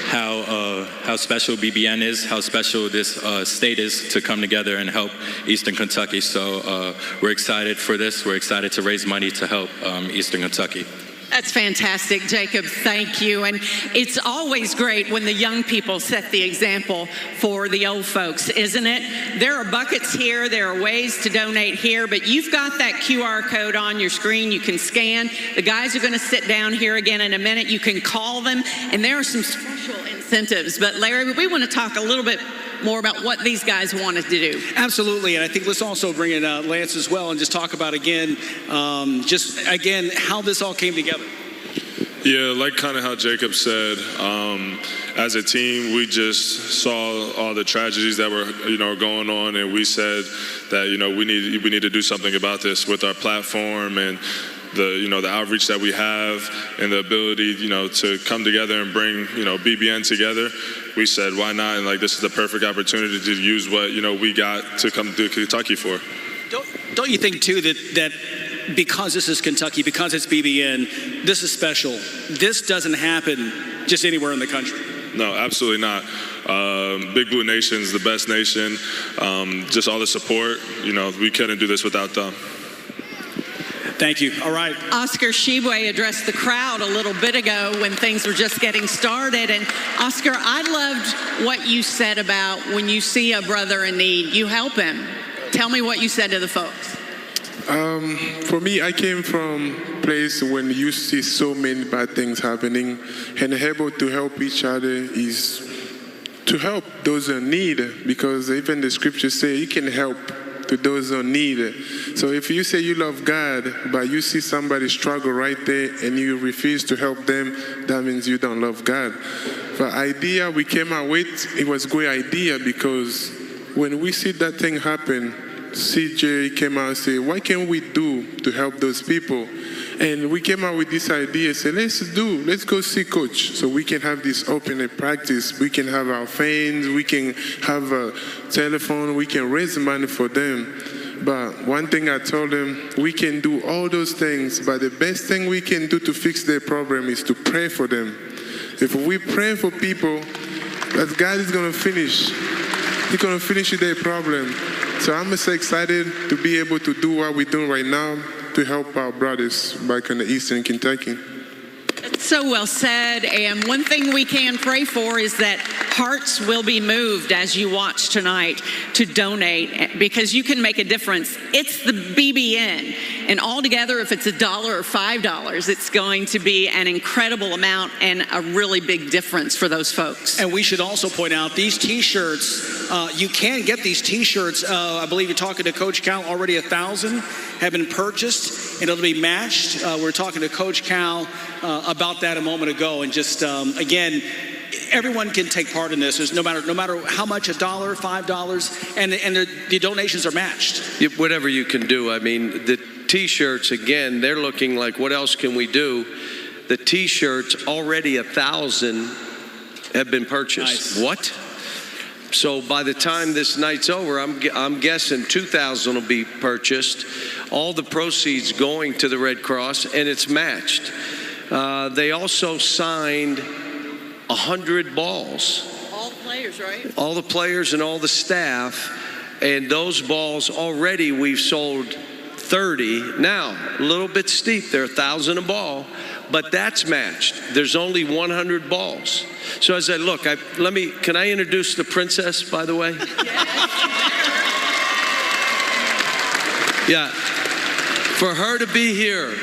how special BBN is, how special this state is to come together and help Eastern Kentucky. So we're excited for this. We're excited to raise money to help Eastern Kentucky.
That's fantastic, Jacob. Thank you. And it's always great when the young people set the example for the old folks, isn't it? There are buckets here. There are ways to donate here, but you've got that QR code on your screen. You can scan. The guys are going to sit down here again in a minute. You can call them, and there are some special incentives. But Larry, we want to talk a little bit more about what these guys wanted to do.
Absolutely, and I think let's also bring in Lance as well and just talk about again how this all came together.
Yeah, like kind of how Jacob said, as a team, we just saw all the tragedies that were, going on, and we said that, we need to do something about this with our platform and the outreach that we have and the ability, to come together and bring, BBN together. We said, why not? And this is the perfect opportunity to use what, we got to come to Kentucky for.
Don't you think too that because this is Kentucky, because it's BBN, this is special. This doesn't happen just anywhere in the country.
No, absolutely not. Big Blue Nation's the best nation. Just all the support, we couldn't do this without them.
Thank you. All right.
Oscar Shibwe addressed the crowd a little bit ago when things were just getting started. And Oscar, I loved what you said about when you see a brother in need, you help him. Tell me what you said to the folks.
For me, I came from a place when you see so many bad things happening, and able to help each other is to help those in need, because even the scriptures say you can help to those in need. So if you say you love God, but you see somebody struggle right there and you refuse to help them, that means you don't love God. The idea we came out with, it was a great idea, because when we see that thing happen, CJ came out and said, what can we do to help those people? And we came out with this idea, said, let's go see coach so we can have this open practice. We can have our fans, we can have a telephone, we can raise money for them. But one thing I told them, we can do all those things, but the best thing we can do to fix their problem is to pray for them. If we pray for people, that God is going to finish. He's going to finish their problem. So I'm so excited to be able to do what we're doing right now to help our brothers back in the Eastern Kentucky.
That's so well said. And one thing we can pray for is that hearts will be moved as you watch tonight to donate, because you can make a difference. It's the BBN. And altogether, if it's $1 or $5, it's going to be an incredible amount and a really big difference for those folks.
And we should also point out these T-shirts, you can get these T-shirts. I believe you're talking to Coach Cal, already 1,000 have been purchased, and it'll be matched. We're talking to Coach Cal about that a moment ago. And just, again, everyone can take part in this. There's no matter how much, $1, $5, and the donations are matched.
Whatever you can do. I mean, the T-shirts, again, they're looking like, what else can we do? The T-shirts, already 1,000 have been purchased. Nice. What? So by the time this night's over, I'm guessing 2,000 will be purchased. All the proceeds going to the Red Cross, and it's matched. They also signed 100 balls.
All the players, right?
All the players and all the staff. And those balls already we've sold 30. Now, a little bit steep. They're 1,000 a ball, but that's matched. There's only 100 balls. So I said, look, can I introduce the princess, by the way? Yeah. For her to be here,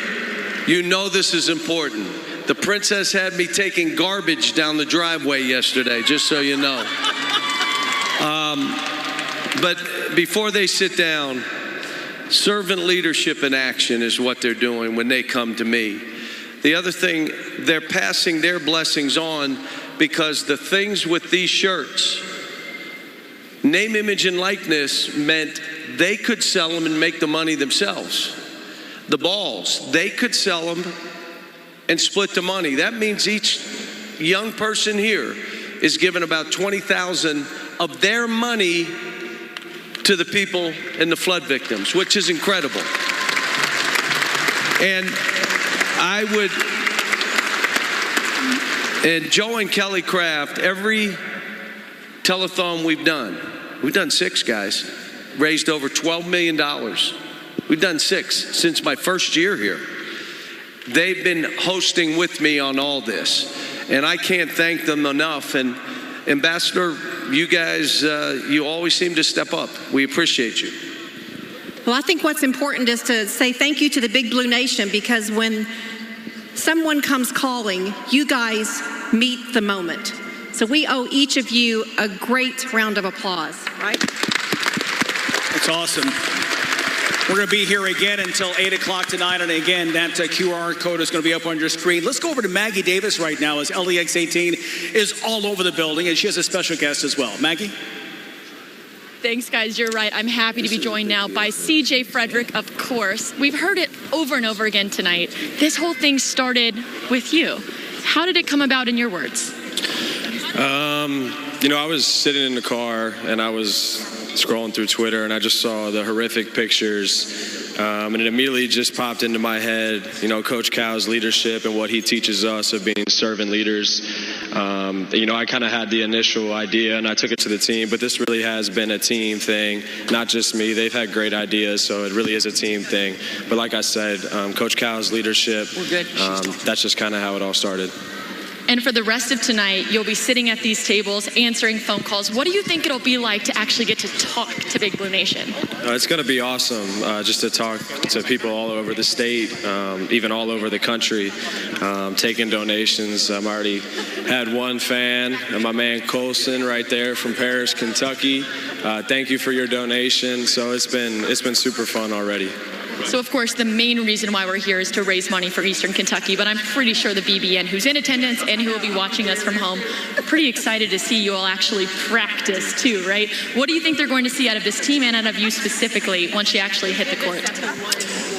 you know this is important. The princess had me taking garbage down the driveway yesterday, just so you know. But before they sit down, servant leadership in action is what they're doing when they come to me. The other thing, they're passing their blessings on, because the things with these shirts, name, image, and likeness meant they could sell them and make the money themselves. The balls, they could sell them and split the money. That means each young person here is given about $20,000 of their money to the people and the flood victims, which is incredible. And Joe and Kelly Craft, every telethon we've done 6, guys, raised over $12 million. We've done 6 since my first year here. They've been hosting with me on all this, and I can't thank them enough. And Ambassador, you guys, you always seem to step up. We appreciate you.
Well, I think what's important is to say thank you to the Big Blue Nation, because when someone comes calling, you guys meet the moment. So we owe each of you a great round of applause, right?
That's awesome. We're going to be here again until 8 o'clock tonight. And again, that QR code is going to be up on your screen. Let's go over to Maggie Davis right now, as LEX 18 is all over the building, and she has a special guest as well. Maggie?
Thanks, guys. You're right. I'm happy to be joined now by CJ Frederick, of course. We've heard it over and over again tonight. This whole thing started with you. How did it come about in your words?
I was sitting in the car and I was scrolling through Twitter and I just saw the horrific pictures. And it immediately just popped into my head, Coach Cal's leadership and what he teaches us of being servant leaders. I kind of had the initial idea and I took it to the team, but this really has been a team thing, not just me. They've had great ideas, so it really is a team thing. But like I said, Coach Cal's leadership, that's just kind of how it all started.
And for the rest of tonight, you'll be sitting at these tables, answering phone calls. What do you think it'll be like to actually get to talk to Big Blue Nation?
It's going to be awesome just to talk to people all over the state, even all over the country, taking donations. I've already had one fan, my man Colson right there from Paris, Kentucky. Thank you for your donation. So it's been super fun already.
So, of course, the main reason why we're here is to raise money for Eastern Kentucky, but I'm pretty sure the BBN, who's in attendance and who will be watching us from home, are pretty excited to see you all actually practice too, right? What do you think they're going to see out of this team and out of you specifically once you actually hit the court?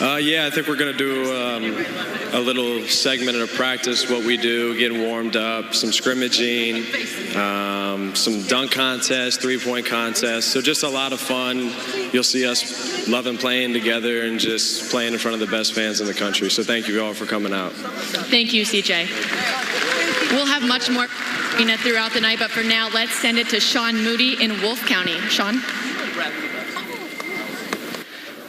I think we're going to do a little segment of practice, what we do, getting warmed up, some scrimmaging, some dunk contests, three-point contests. So just a lot of fun. You'll see us loving playing together and just playing in front of the best fans in the country. So thank you all for coming out.
Thank you, CJ. We'll have much more throughout the night, but for now, let's send it to Sean Moody in Wolfe County. Sean?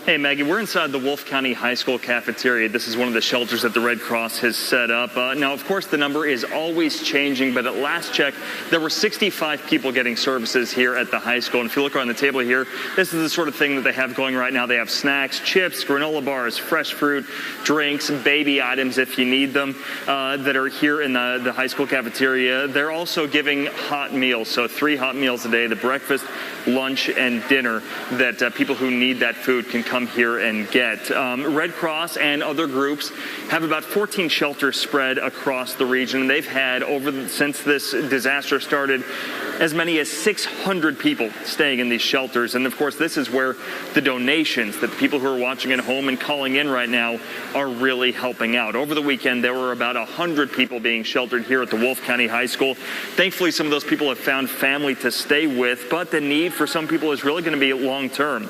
Hey, Maggie, we're inside the Wolfe County High School cafeteria. This is one of the shelters that the Red Cross has set up. Now, of course, the number is always changing, but at last check, there were 65 people getting services here at the high school. And if you look around the table here, this is the sort of thing that they have going right now. They have snacks, chips, granola bars, fresh fruit, drinks, baby items if you need them, that are here in the high school cafeteria. They're also giving hot meals, so 3 hot meals a day, the breakfast, lunch, and dinner, that people who need that food can come here and get. Red Cross and other groups have about 14 shelters spread across the region. They've had, since this disaster started, as many as 600 people staying in these shelters. And of course, this is where the donations that the people who are watching at home and calling in right now are really helping out. Over the weekend, there were about 100 people being sheltered here at the Wolfe County High School. Thankfully, some of those people have found family to stay with, but the need for some people is really going to be long term.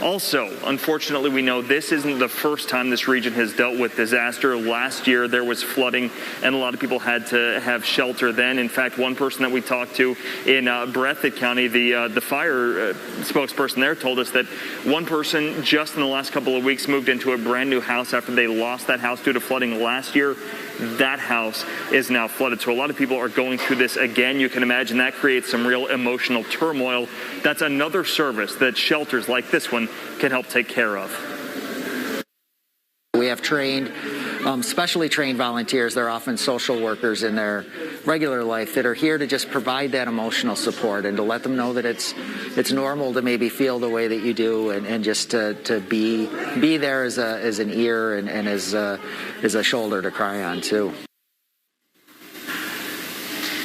Also, unfortunately, we know this isn't the first time this region has dealt with disaster. Last year, there was flooding, and a lot of people had to have shelter then. In fact, one person that we talked to in Breathitt County, the fire spokesperson there, told us that one person just in the last couple of weeks moved into a brand new house after they lost that house due to flooding last year. That house is now flooded. So a lot of people are going through this again. You can imagine that creates some real emotional turmoil. That's another service that shelters like this one can help take care of.
We have trained, specially trained volunteers. They're often social workers in their regular life that are here to just provide that emotional support and to let them know that it's normal to maybe feel the way that you do, and just to be there as an ear and as a shoulder to cry on too.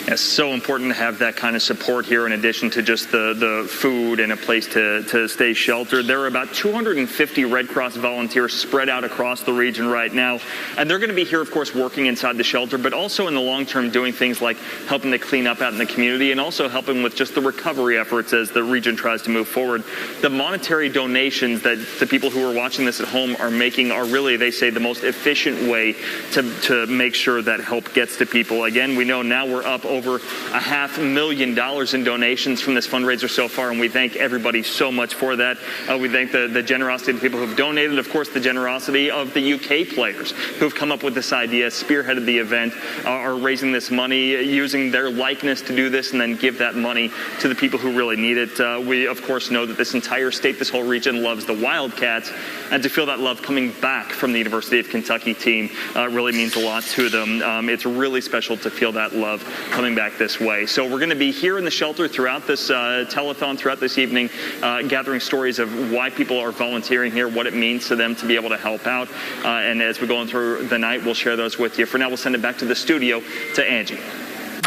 It's so important to have that kind of support here in addition to just the food and a place to stay sheltered. There are about 250 Red Cross volunteers spread out across the region right now. And they're going to be here, of course, working inside the shelter, but also in the long term doing things like helping to clean up out in the community and also helping with just the recovery efforts as the region tries to move forward. The monetary donations that the people who are watching this at home are making are really, they say, the most efficient way to make sure that help gets to people. Again, we know now we're up over $500,000 in donations from this fundraiser so far, and we thank everybody so much for that. We thank the generosity of the people who have donated, of course, the generosity of the UK players who have come up with this idea, spearheaded the event, are raising this money, using their likeness to do this, and then give that money to the people who really need it. We, of course, know that this entire state, this whole region loves the Wildcats, and to feel that love coming back from the University of Kentucky team really means a lot to them. It's really special to feel that love coming back this way. So we're going to be here in the shelter throughout this telethon, throughout this evening, gathering stories of why people are volunteering here, what it means to them to be able to help out. And as we go on through the night, we'll share those with you. For now, we'll send it back to the studio to Angie.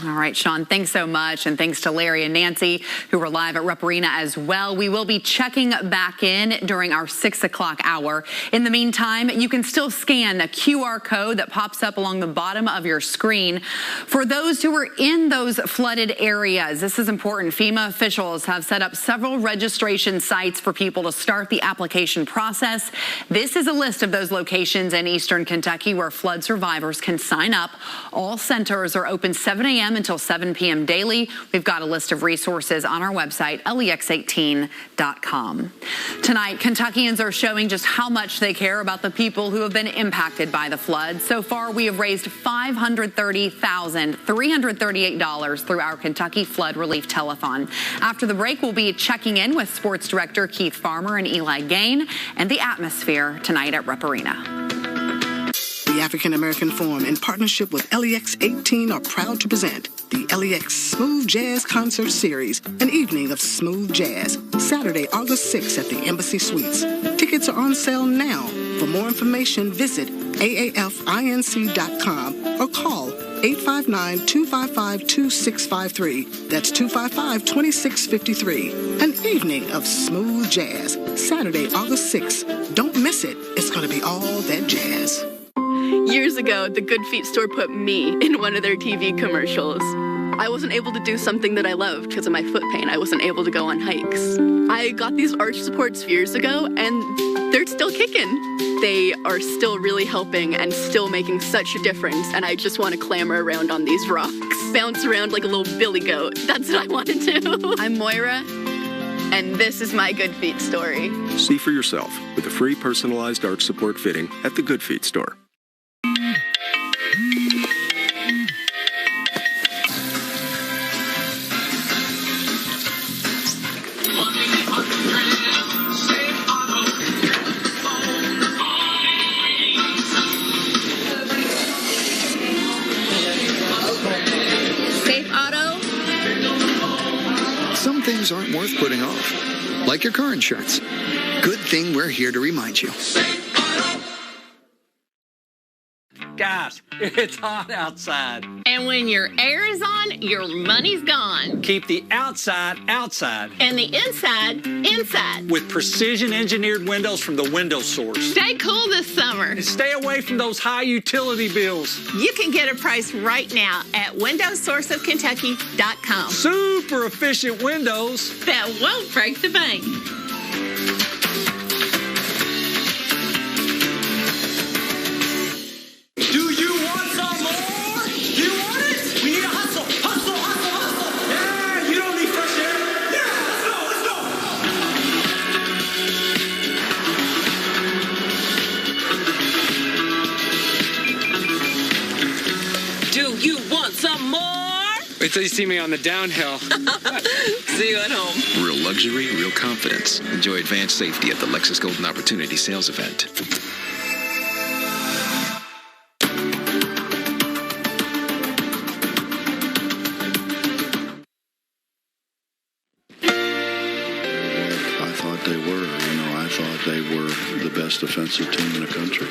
All right, Sean, thanks so much. And thanks to Larry and Nancy, who were live at Rupp Arena as well. We will be checking back in during our 6 o'clock hour. In the meantime, you can still scan the QR code that pops up along the bottom of your screen. For those who are in those flooded areas, this is important. FEMA officials have set up several registration sites for people to start the application process. This is a list of those locations in eastern Kentucky where flood survivors can sign up. All centers are open 7 a.m. until 7 p.m. daily. We've got a list of resources on our website, lex18.com. Tonight, Kentuckians are showing just how much they care about the people who have been impacted by the flood. So far, we have raised $530,338 through our Kentucky Flood Relief Telethon. After the break, we'll be checking in with Sports Director Keith Farmer and Eli Gain and the atmosphere tonight at Rupp Arena.
The African American Forum, in partnership with LEX 18, are proud to present the LEX Smooth Jazz Concert Series, an evening of smooth jazz, Saturday, August 6th at the Embassy Suites. Tickets are on sale now. For more information, visit aafinc.com or call 859-255-2653. That's 255-2653. An evening of smooth jazz, Saturday, August 6th. Don't miss it. It's going to be all that jazz.
Years ago, the Good Feet store put me in one of their TV commercials. I wasn't able to do something that I loved because of my foot pain. I wasn't able to go on hikes. I got these arch supports years ago, and they're still kicking. They are still really helping and still making such a difference, and I just want to clamber around on these rocks, bounce around like a little billy goat. That's what I want to do. I'm Moira, and this is my Good Feet story.
See for yourself with a free personalized arch support fitting at the Good Feet store.
Some things aren't worth putting off, like your car insurance. Good thing we're here to remind you.
Guys, it's hot outside.
And when your air is on, your money's gone.
Keep the outside outside.
And the inside inside.
With precision engineered windows from the Window Source.
Stay cool this summer.
And stay away from those high utility bills.
You can get a price right now at windowsourceofkentucky.com.
Super efficient windows
that won't break the bank.
Wait till you see me on the downhill.
See you at home.
Real luxury, real confidence. Enjoy advanced safety at the Lexus Golden Opportunity Sales Event.
I thought they were the best defensive team in the country.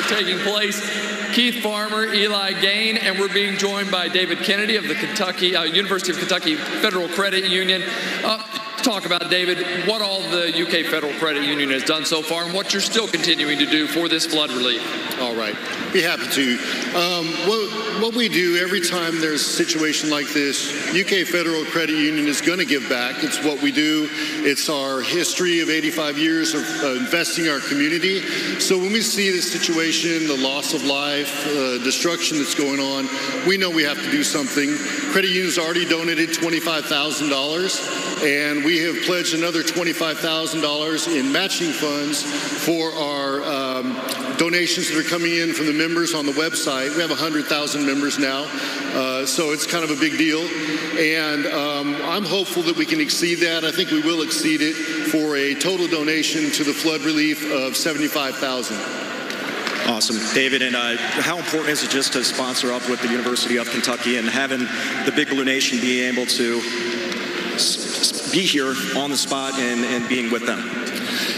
Taking place. Keith Farmer, Eli Gain, and we're being joined by David Kennedy of the University of Kentucky Federal Credit Union. Talk about, David, what all the UK Federal Credit Union has done so far and what you're still continuing to do for this flood relief.
All
right. Be happy to. What we do every time there's a situation like this, UK Federal Credit Union is going to give back. It's what we do. It's our history of 85 years of investing in our community. So when we see this situation, the loss of life, destruction that's going on, we know we have to do something. Credit Union's already donated $25,000, and we have pledged another $25,000 in matching funds for our donations that are coming in from the members on the website. We have 100,000 members now, so it's kind of a big deal. And I'm hopeful that we can exceed that. I think we will exceed it for a total donation to the flood relief of $75,000.
Awesome. David, and how important is it just to sponsor up with the University of Kentucky and having the Big Blue Nation be able to be here on the spot and being with them?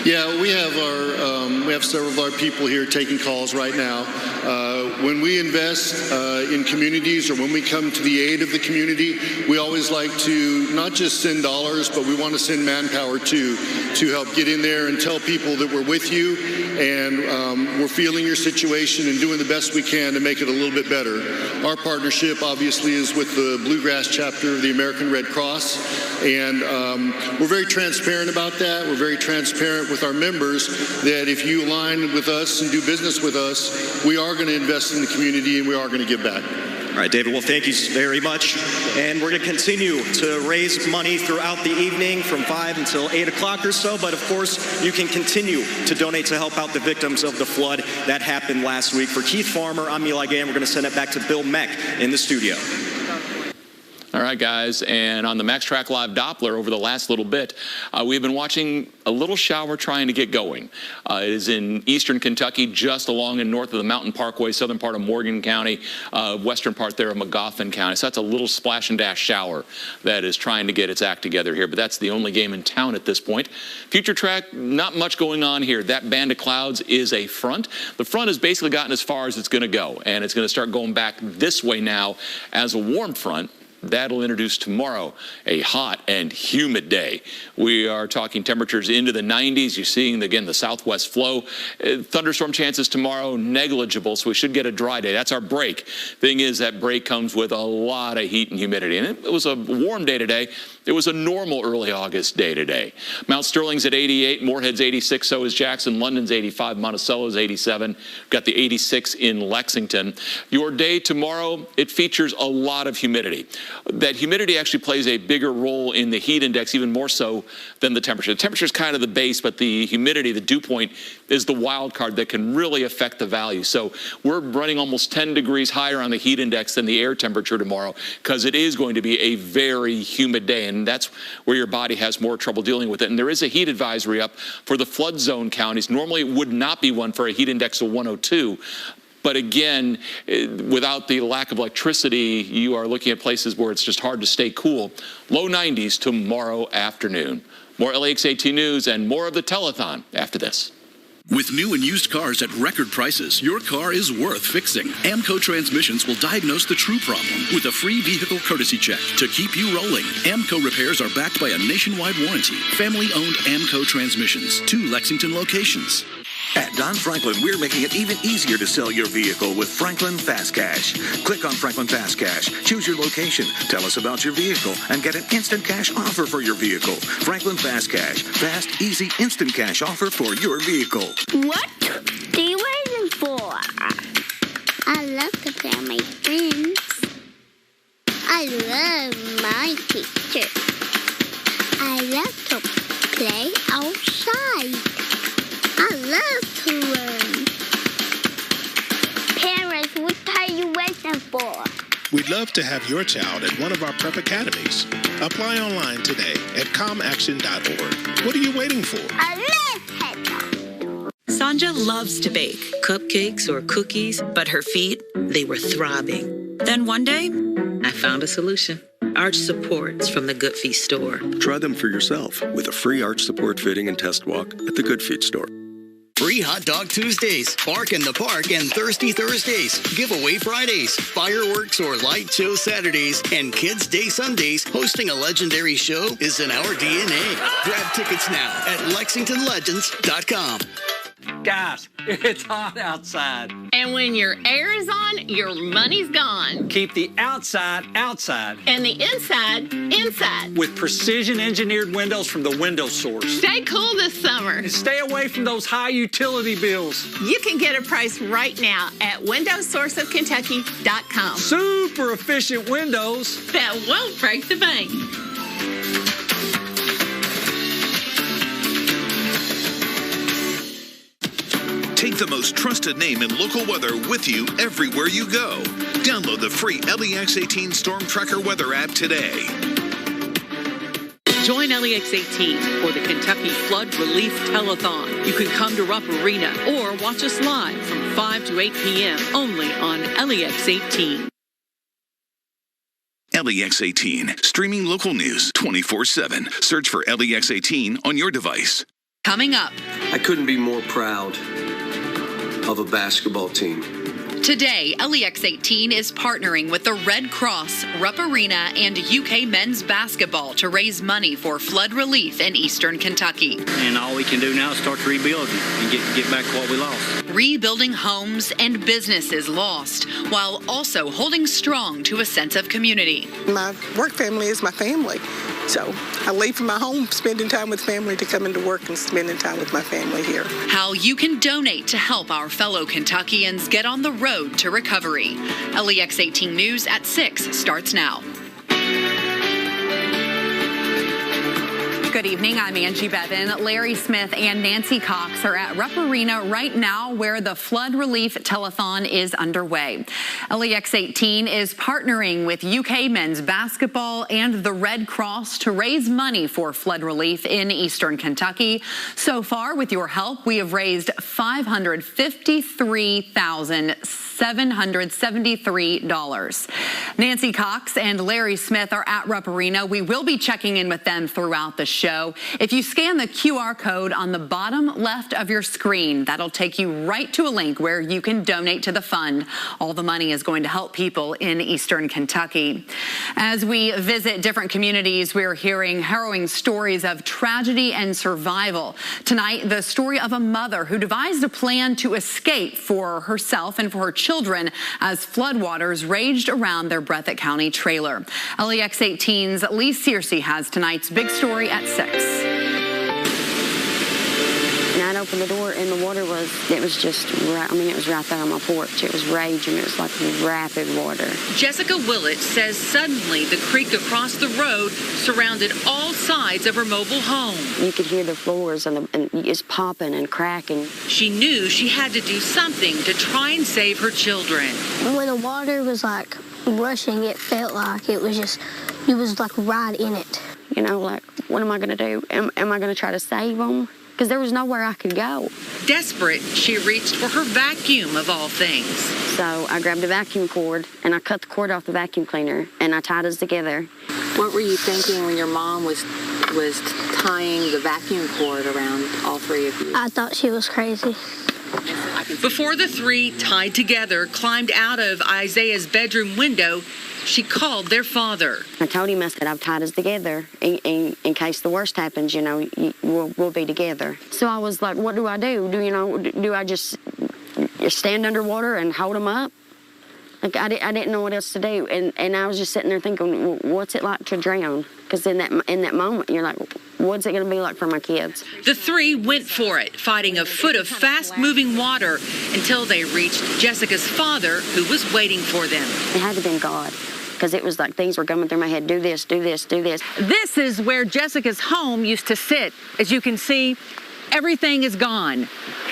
Yeah, we have several of our people here taking calls right now. When we invest in communities or when we come to the aid of the community, we always like to not just send dollars, but we want to send manpower too, to help get in there and tell people that we're with you and we're feeling your situation and doing the best we can to make it a little bit better. Our partnership obviously is with the Bluegrass chapter of the American Red Cross, and we're very transparent about that. We're very transparent with our members that if you align with us and do business with us, we are going to invest in the community and we are going to give back.
All right, David, well, thank you very much. And we're going to continue to raise money throughout the evening from 5 until 8 o'clock or so. But, of course, you can continue to donate to help out the victims of the flood that happened last week. For Keith Farmer, I'm Eli Gay, and we're going to send it back to Bill Meck in the studio. All right, guys, and on the Max Track Live Doppler over the last little bit, we've been watching a little shower trying to get going. It is in eastern Kentucky, just along and north of the Mountain Parkway, southern part of Morgan County, western part there of Magoffin County. So that's a little splash and dash shower that is trying to get its act together here, but that's the only game in town at this point. Future track, not much going on here. That band of clouds is a front. The front has basically gotten as far as it's going to go, and it's going to start going back this way now as a warm front. That'll introduce tomorrow a hot and humid day. We are talking temperatures into the 90s. You're seeing, again, the southwest flow. Thunderstorm chances tomorrow, negligible, so we should get a dry day. That's our break. Thing is, that break comes with a lot of heat and humidity. And it was a warm day today. It was a normal early August day today. Mount Sterling's at 88, Moorhead's 86, so is Jackson. London's 85, Monticello's 87. Got the 86 in Lexington. Your day tomorrow, it features a lot of humidity. That humidity actually plays a bigger role in the heat index, even more so than the temperature. The temperature is kind of the base, but the humidity, the dew point, is the wild card that can really affect the value. So we're running almost 10 degrees higher on the heat index than the air temperature tomorrow because it is going to be a very humid day, and that's where your body has more trouble dealing with it. And there is a heat advisory up for the flood zone counties. Normally it would not be one for a heat index of 102. But again, without the lack of electricity, you are looking at places where it's just hard to stay cool. Low 90s tomorrow afternoon. More LEX 18 news and more of the telethon after this.
With new and used cars at record prices, your car is worth fixing. AMCO Transmissions will diagnose the true problem with a free vehicle courtesy check to keep you rolling. AMCO repairs are backed by a nationwide warranty. Family-owned AMCO Transmissions, 2 Lexington locations.
At Don Franklin, we're making it even easier to sell your vehicle with Franklin Fast Cash. Click on Franklin Fast Cash, choose your location, tell us about your vehicle, and get an instant cash offer for your vehicle. Franklin Fast Cash. Fast, easy, instant cash offer for your vehicle.
What are you waiting for? I love to play with my friends. I love my teacher. I love to play outside. I love to learn. Parents, what are you waiting for?
We'd love to have your child at one of our prep academies. Apply online today at comaction.org. What are you waiting for?
I love Hedgehog.
Sanja loves to bake cupcakes or cookies, but her feet, they were throbbing. Then one day, I found a solution. Arch supports from the Good Feet store.
Try them for yourself with a free arch support fitting and test walk at the Good Feet store.
Free Hot Dog Tuesdays, Bark in the Park, and Thirsty Thursdays, Giveaway Fridays, Fireworks or Light Show Saturdays, and Kids Day Sundays. Hosting a legendary show is in our DNA. Grab tickets now at LexingtonLegends.com.
Guys, it's hot outside.
And when your air is on, your money's gone.
Keep the outside outside.
And the inside, inside.
With precision engineered windows from the Window Source.
Stay cool this summer.
And stay away from those high utility bills.
You can get a price right now at windowsourceofkentucky.com.
Super efficient windows
that won't break the bank.
Take the most trusted name in local weather with you everywhere you go. Download the free LEX 18 Storm Tracker weather app today.
Join LEX 18 for the Kentucky Flood Relief Telethon. You can come to Rupp Arena or watch us live from 5 to 8 p.m. only on LEX 18.
LEX 18, streaming local news 24/7. Search for LEX 18 on your device.
Coming up.
I couldn't be more proud of a basketball team.
Today, LEX 18 is partnering with the Red Cross, Rupp Arena, and UK men's basketball to raise money for flood relief in eastern Kentucky.
And all we can do now is start to rebuild and get back what we lost.
Rebuilding homes and businesses lost, while also holding strong to a sense of community.
My work family is my family. So I leave from my home, spending time with family, to come into work and spending time with my family here.
How you can donate to help our fellow Kentuckians get on the road to recovery. LEX 18 News at 6 starts now. Good evening, I'm Angie Bevan. Larry Smith and Nancy Cox are at Rupp Arena right now where the Flood Relief Telethon is underway. LEX 18 is partnering with UK men's basketball and the Red Cross to raise money for flood relief in eastern Kentucky. So far, with your help, we have raised $553,773. Nancy Cox and Larry Smith are at Rupp Arena. We will be checking in with them throughout the show. If you scan the QR code on the bottom left of your screen, that'll take you right to a link where you can donate to the fund. All the money is going to help people in eastern Kentucky. As we visit different communities, we're hearing harrowing stories of tragedy and survival. Tonight, the story of a mother who devised a plan to escape for herself and for her children as floodwaters raged around their Breathitt County trailer. LEX 18's Lee Searcy has tonight's big story at 6.
And I'd open the door and the water was just right, it was right there on my porch. It was raging. It was like rapid water.
Jessica Willett says suddenly the creek across the road surrounded all sides of her mobile home.
You could hear the floors and it's popping and cracking.
She knew she had to do something to try and save her children.
When the water was like rushing, it felt like it was like right in it.
You know, like, what am I going to do? Am I going to try to save them? Because there was nowhere I could go.
Desperate, she reached for her vacuum, of all things.
So I grabbed a vacuum cord, and I cut the cord off the vacuum cleaner, and I tied us together.
What were you thinking when your mom was tying the vacuum cord around all three of you?
I thought she was crazy.
Before the three, tied together, climbed out of Isaiah's bedroom window, she called their father.
I told him, I said, I've tied us together in case the worst happens, we'll be together. So I was like, what do I do? Do I just stand underwater and hold them up? Like, I didn't know what else to do. And I was just sitting there thinking, well, what's it like to drown? Because in that moment, you're like, what's it going to be like for my kids?
The three went for it, fighting a foot of fast-moving water until they reached Jessica's father, who was waiting for them.
It had to have been God, because it was like things were coming through my head. Do this, do this, do this.
This is where Jessica's home used to sit. As you can see, everything is gone.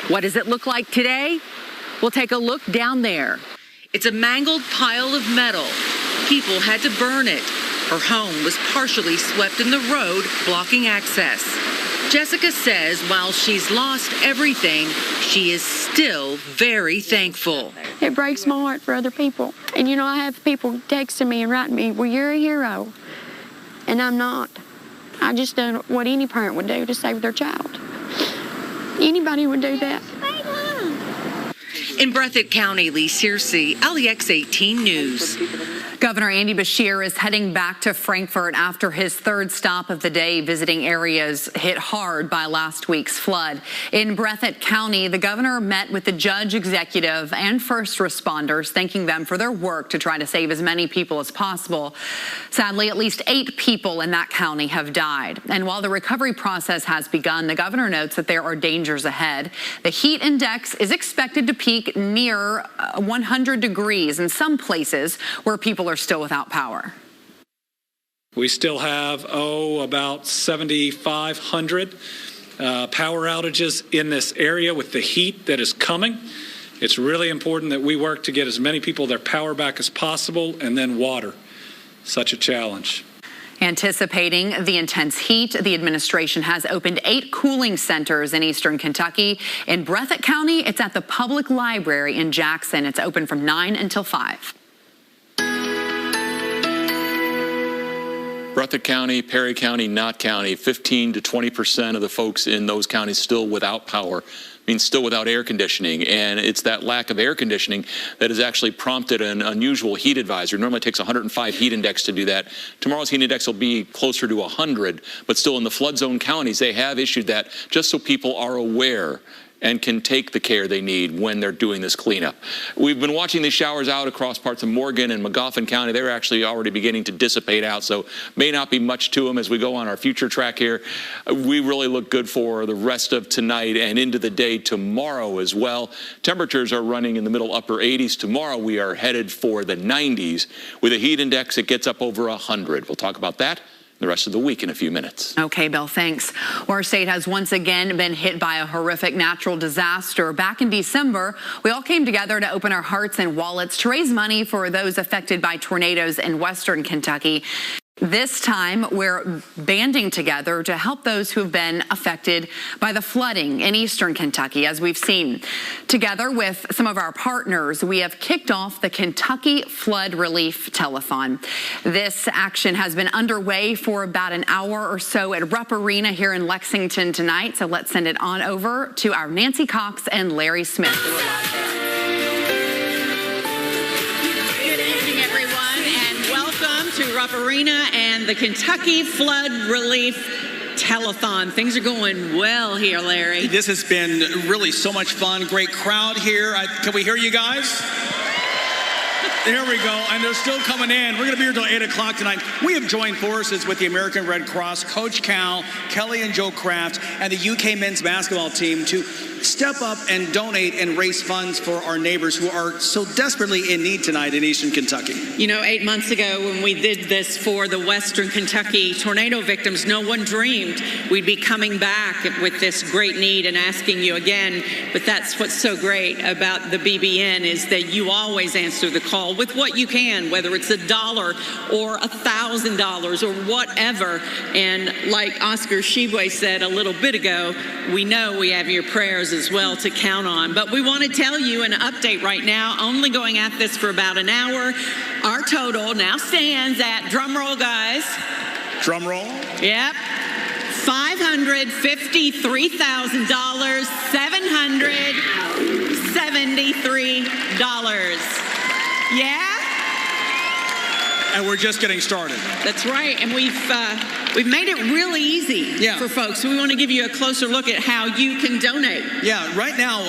What does it look like today? We'll take a look down there. It's a mangled pile of metal. People had to burn it. Her home was partially swept in the road, blocking access. Jessica says while she's lost everything, she is still very thankful.
It breaks my heart for other people. And I have people texting me and writing me, well, you're a hero. And I'm not. I just done what any parent would do to save their child. Anybody would do that.
In Breathitt County, Lee Searcy, LEX 18 News.
Governor Andy Beshear is heading back to Frankfort after his third stop of the day, visiting areas hit hard by last week's flood. In Breathitt County, the governor met with the judge, executive, and first responders, thanking them for their work to try to save as many people as possible. Sadly, at least 8 people in that county have died. And while the recovery process has begun, the governor notes that there are dangers ahead. The heat index is expected to peak near 100 degrees in some places where people are still without power.
We still have, about 7,500 power outages in this area with the heat that is coming. It's really important that we work to get as many people their power back as possible, and then water. Such a challenge.
Anticipating the intense heat, the administration has opened 8 cooling centers in eastern Kentucky. In Breathitt County, it's at the public library in Jackson. It's open from 9 until 5.
Breathitt County, Perry County, Knott County, 15 to 20% of the folks in those counties still without power, means still without air conditioning. And it's that lack of air conditioning that has actually prompted an unusual heat advisory. Normally it takes 105 heat index to do that. Tomorrow's heat index will be closer to 100, but still in the flood zone counties, they have issued that just so people are aware and can take the care they need when they're doing this cleanup. We've been watching these showers out across parts of Morgan and Magoffin County. They're actually already beginning to dissipate out, so may not be much to them as we go on our future track here. We really look good for the rest of tonight and into the day tomorrow as well. Temperatures are running in the middle upper 80s. Tomorrow we are headed for the 90s. With a heat index, it gets up over 100. We'll talk about that the rest of the week in a few minutes.
Okay, Bill, thanks. Our state has once again been hit by a horrific natural disaster. Back in December, we all came together to open our hearts and wallets to raise money for those affected by tornadoes in western Kentucky. This time, we're banding together to help those who have been affected by the flooding in eastern Kentucky, as we've seen. Together with some of our partners, we have kicked off the Kentucky Flood Relief Telethon. This action has been underway for about an hour or so at Rupp Arena here in Lexington tonight. So let's send it on over to our Nancy Cox and Larry Smith.
To Rupp Arena and the Kentucky Flood Relief Telethon. Things are going well here, Larry.
This has been really so much fun. Great crowd here. Can we hear you guys? There we go, and they're still coming in. We're going to be here until 8 o'clock tonight. We have joined forces with the American Red Cross, Coach Cal, Kelly and Joe Kraft, and the UK men's basketball team to step up and donate and raise funds for our neighbors who are so desperately in need tonight in eastern Kentucky.
You know, 8 months ago when we did this for the western Kentucky tornado victims, no one dreamed we'd be coming back with this great need and asking you again. But that's what's so great about the BBN is that you always answer the call with what you can, whether it's $1 or $1,000 or whatever. And like Oscar Shibwe said a little bit ago, we know we have your prayers as well to count on. But we want to tell you an update right now, only going at this for about an hour. Our total now stands at, drum roll guys.
Drum roll.
Yep. $553,773. Yeah?
And we're just getting started.
That's right. And we've made it really easy for folks. We want to give you a closer look at how you can donate.
Yeah, right now,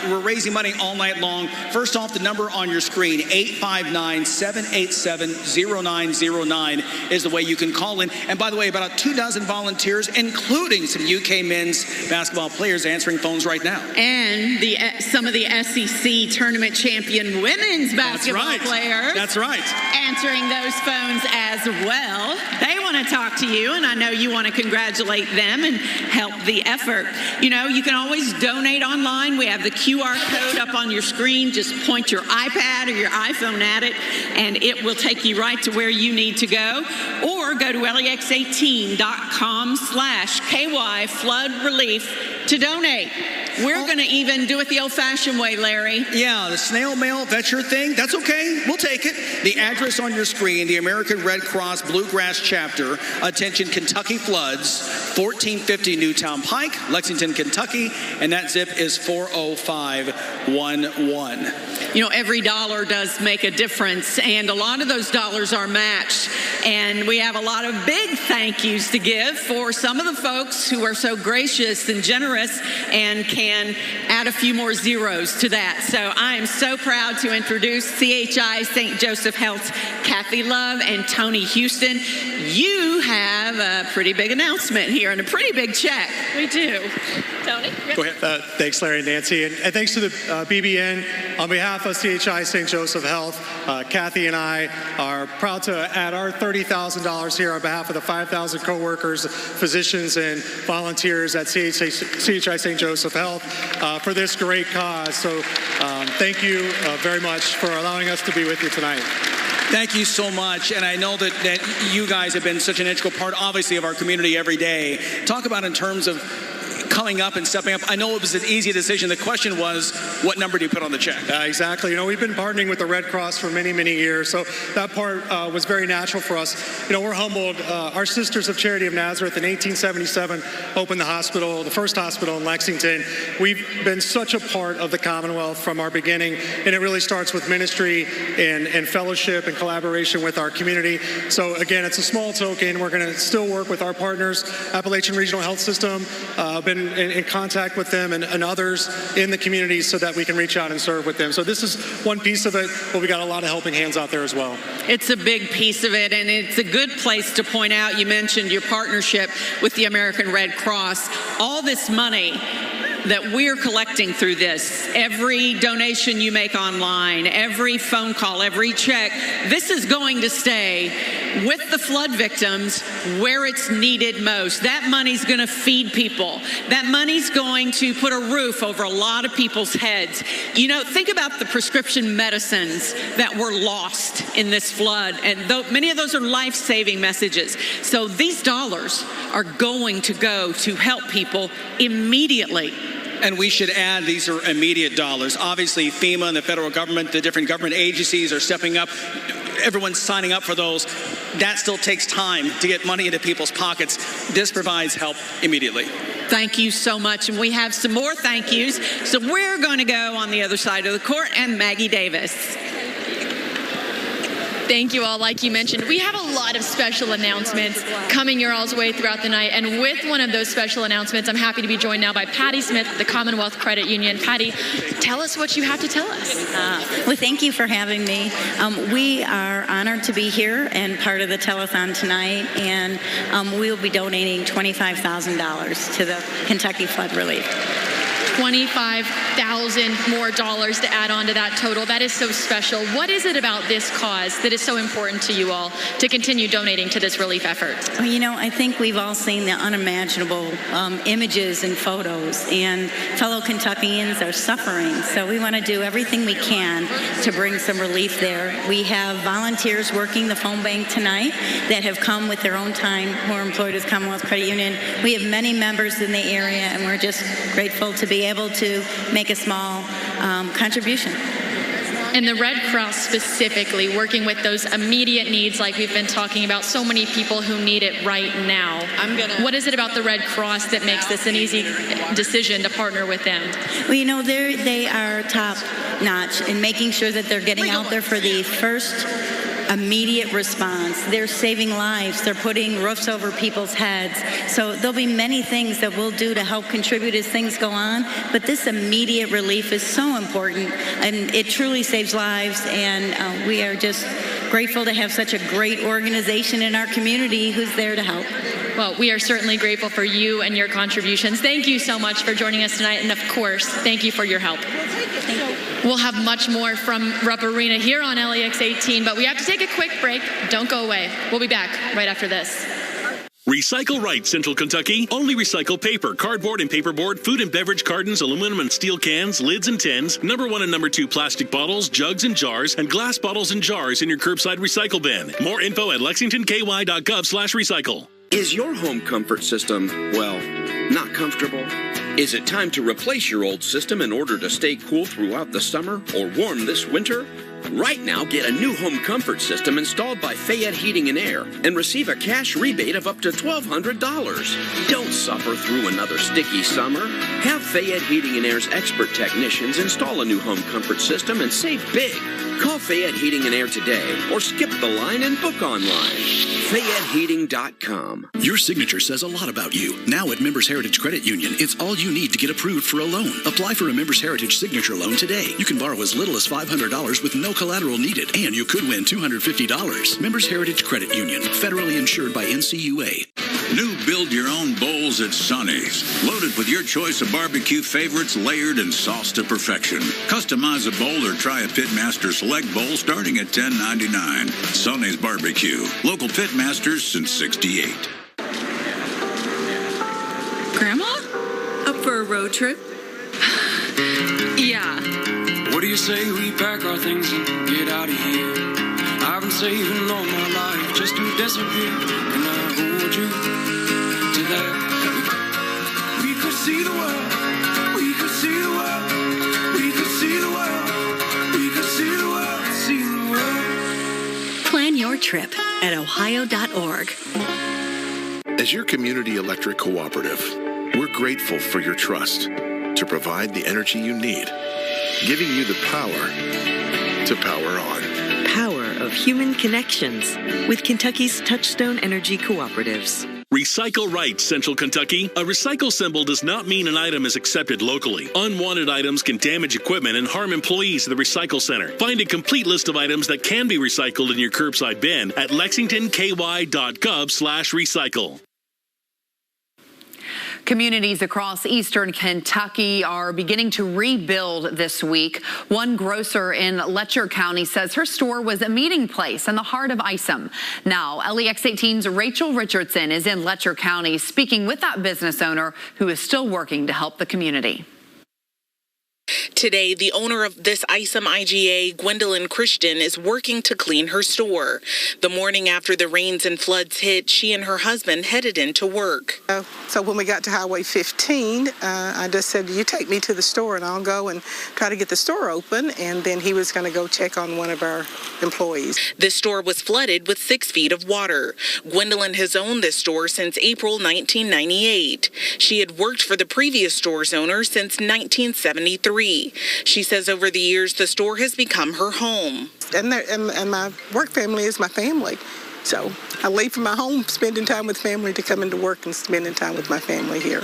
we're raising money all night long. First off, the number on your screen, 859-787-0909 is the way you can call in. And by the way, about 24 volunteers, including some UK men's basketball players answering phones right now.
And some of the SEC tournament champion women's basketball players.
That's right.
Answering those phones as well. They want to talk to you, and I know you want to congratulate them and help the effort. You know, you can always donate online. We have the QR code up on your screen. Just point your iPad or your iPhone at it, and it will take you right to where you need to go. Or go to lex18.com/KY Flood Relief to donate. We're going to even do it the old-fashioned way, Larry.
Yeah, the snail mail, if that's your thing, that's okay. We'll take it. The address on your screen, the American Red Cross Bluegrass Chapter, Chapter. Attention Kentucky floods, 1450 Newtown Pike, Lexington, Kentucky, and that zip is 40511.
You know, every dollar does make a difference, and a lot of those dollars are matched. And we have a lot of big thank yous to give for some of the folks who are so gracious and generous and can add a few more zeros to that. So I am so proud to introduce CHI St. Joseph Health's Kathy Love and Tony Houston. You have a pretty big announcement here and a pretty big check.
We do. Tony?
Go ahead. Thanks, Larry and Nancy. And thanks to the BBN. On behalf of CHI St. Joseph Health, Kathy and I are proud to add our $30,000 here on behalf of the 5,000 co-workers, physicians, and volunteers at CHI St. Joseph Health for this great cause. So thank you very much for allowing us to be with you tonight.
Thank you so much. And I know that you guys have been such an integral part, obviously, of our community every day. Talk about in terms of coming up and stepping up. I know it was an easy decision. The question was, what number do you put on the check?
Exactly. You know, we've been partnering with the Red Cross for many, many years, so that part was very natural for us. You know, we're humbled. Our Sisters of Charity of Nazareth in 1877 opened the hospital, the first hospital in Lexington. We've been such a part of the Commonwealth from our beginning, and it really starts with ministry and fellowship and collaboration with our community. So again, it's a small token. We're going to still work with our partners, Appalachian Regional Health System, been in contact with them and others in the community so that we can reach out and serve with them. So this is one piece of it, but we got a lot of helping hands out there as well.
It's a big piece of it, and it's a good place to point out, you mentioned your partnership with the American Red Cross. All this money that we're collecting through this, every donation you make online, every phone call, every check, this is going to stay with the flood victims where it's needed most. That money's going to feed people. That money's going to put a roof over a lot of people's heads. You know, think about the prescription medicines that were lost in this flood, and many of those are life-saving messages. So these dollars are going to go to help people immediately.
And we should add, these are immediate dollars. Obviously, FEMA and the federal government, the different government agencies are stepping up. Everyone's signing up for those. That still takes time to get money into people's pockets. This provides help immediately.
Thank you so much. And we have some more thank yous. So we're going to go on the other side of the court, and Maggie Davis.
Thank you all. Like you mentioned, we have a lot of special announcements coming your all's way throughout the night. And with one of those special announcements, I'm happy to be joined now by Patty Smith, the Commonwealth Credit Union. Patty, tell us what you have to tell us.
Well, thank you for having me. We are honored to be here and part of the telethon tonight. And we'll be donating $25,000 to the Kentucky flood relief.
$25,000 more dollars to add on to that total. That is so special. What is it about this cause that is so important to you all to continue donating to this relief effort?
Well, you know, I think we've all seen the unimaginable images and photos, and fellow Kentuckians are suffering. So we want to do everything we can to bring some relief there. We have volunteers working the phone bank tonight that have come with their own time who are employed with Commonwealth Credit Union. We have many members in the area, and we're just grateful to be able to make a small contribution.
And the Red Cross specifically, working with those immediate needs like we've been talking about, so many people who need it right now. What is it about the Red Cross that makes this an easy decision to partner with them?
Well, you know, they are top notch in making sure that they're getting out there for the first immediate response. They're saving lives. They're putting roofs over people's heads. So there'll be many things that we'll do to help contribute as things go on. But this immediate relief is so important, and it truly saves lives. And we are just grateful to have such a great organization in our community who's there to help.
Well, we are certainly grateful for you and your contributions. Thank you so much for joining us tonight. And of course, thank you for your help.
Thank you.
We'll have much more from Rupp Arena here on LEX 18, but we have to take a quick break. Don't go away. We'll be back right after this.
Recycle right, Central Kentucky. Only recycle paper, cardboard and paperboard, food and beverage cartons, aluminum and steel cans, lids and tins, number 1 and number 2 plastic bottles, jugs and jars, and glass bottles and jars in your curbside recycle bin. More info at lexingtonky.gov/recycle.
Is your home comfort system, well, not comfortable? Is it time to replace your old system in order to stay cool throughout the summer or warm this winter? Right now, get a new home comfort system installed by Fayette Heating and Air and receive a cash rebate of up to $1,200. Don't suffer through another sticky summer. Have Fayette Heating and Air's expert technicians install a new home comfort system and save big. Call Fayette Heating and Air today or skip the line and book online. FayetteHeating.com.
Your signature says a lot about you. Now at Members Heritage Credit Union, it's all you need to get approved for a loan. Apply for a Members Heritage Signature loan today. You can borrow as little as $500 with no collateral needed, and you could win $250. Members Heritage Credit Union, federally insured by NCUA.
New build-your-own bowls at Sonny's. Loaded with your choice of barbecue favorites, layered and sauced to perfection. Customize a bowl or try a Pitmaster Select bowl starting at $10.99. Sonny's Barbecue. Local Pitmasters since '68.
Grandma? Up for a road trip? Yeah.
What do you say we pack our things and get out of here? I've been saving all my life just to disappear. Can I hold you to that? We could see the world. We could see the world. We could see the world. We could see the world. See the world.
Plan your trip at ohio.org.
As your community electric cooperative, we're grateful for your trust to provide the energy you need, giving you the power to power on.
Power of human connections with Kentucky's Touchstone Energy Cooperatives.
Recycle right, Central Kentucky. A recycle symbol does not mean an item is accepted locally. Unwanted items can damage equipment and harm employees at the recycle center. Find a complete list of items that can be recycled in your curbside bin at lexingtonky.gov/recycle.
Communities across eastern Kentucky are beginning to rebuild this week. One grocer in Letcher County says her store was a meeting place in the heart of Isom. Now, LEX 18's Rachel Richardson is in Letcher County speaking with that business owner who is still working to help the community.
Today, the owner of this Isom IGA, Gwendolyn Christian, is working to clean her store. The morning after the rains and floods hit, she and her husband headed into work.
So when we got to Highway 15, I just said, you take me to the store and I'll go and try to get the store open. And then he was going to go check on one of our employees.
This store was flooded with 6 feet of water. Gwendolyn has owned this store since April 1998. She had worked for the previous store's owner since 1973. She says over the years, the store has become her home.
And my work family is my family. So I leave from my home, spending time with family, to come into work and spending time with my family here.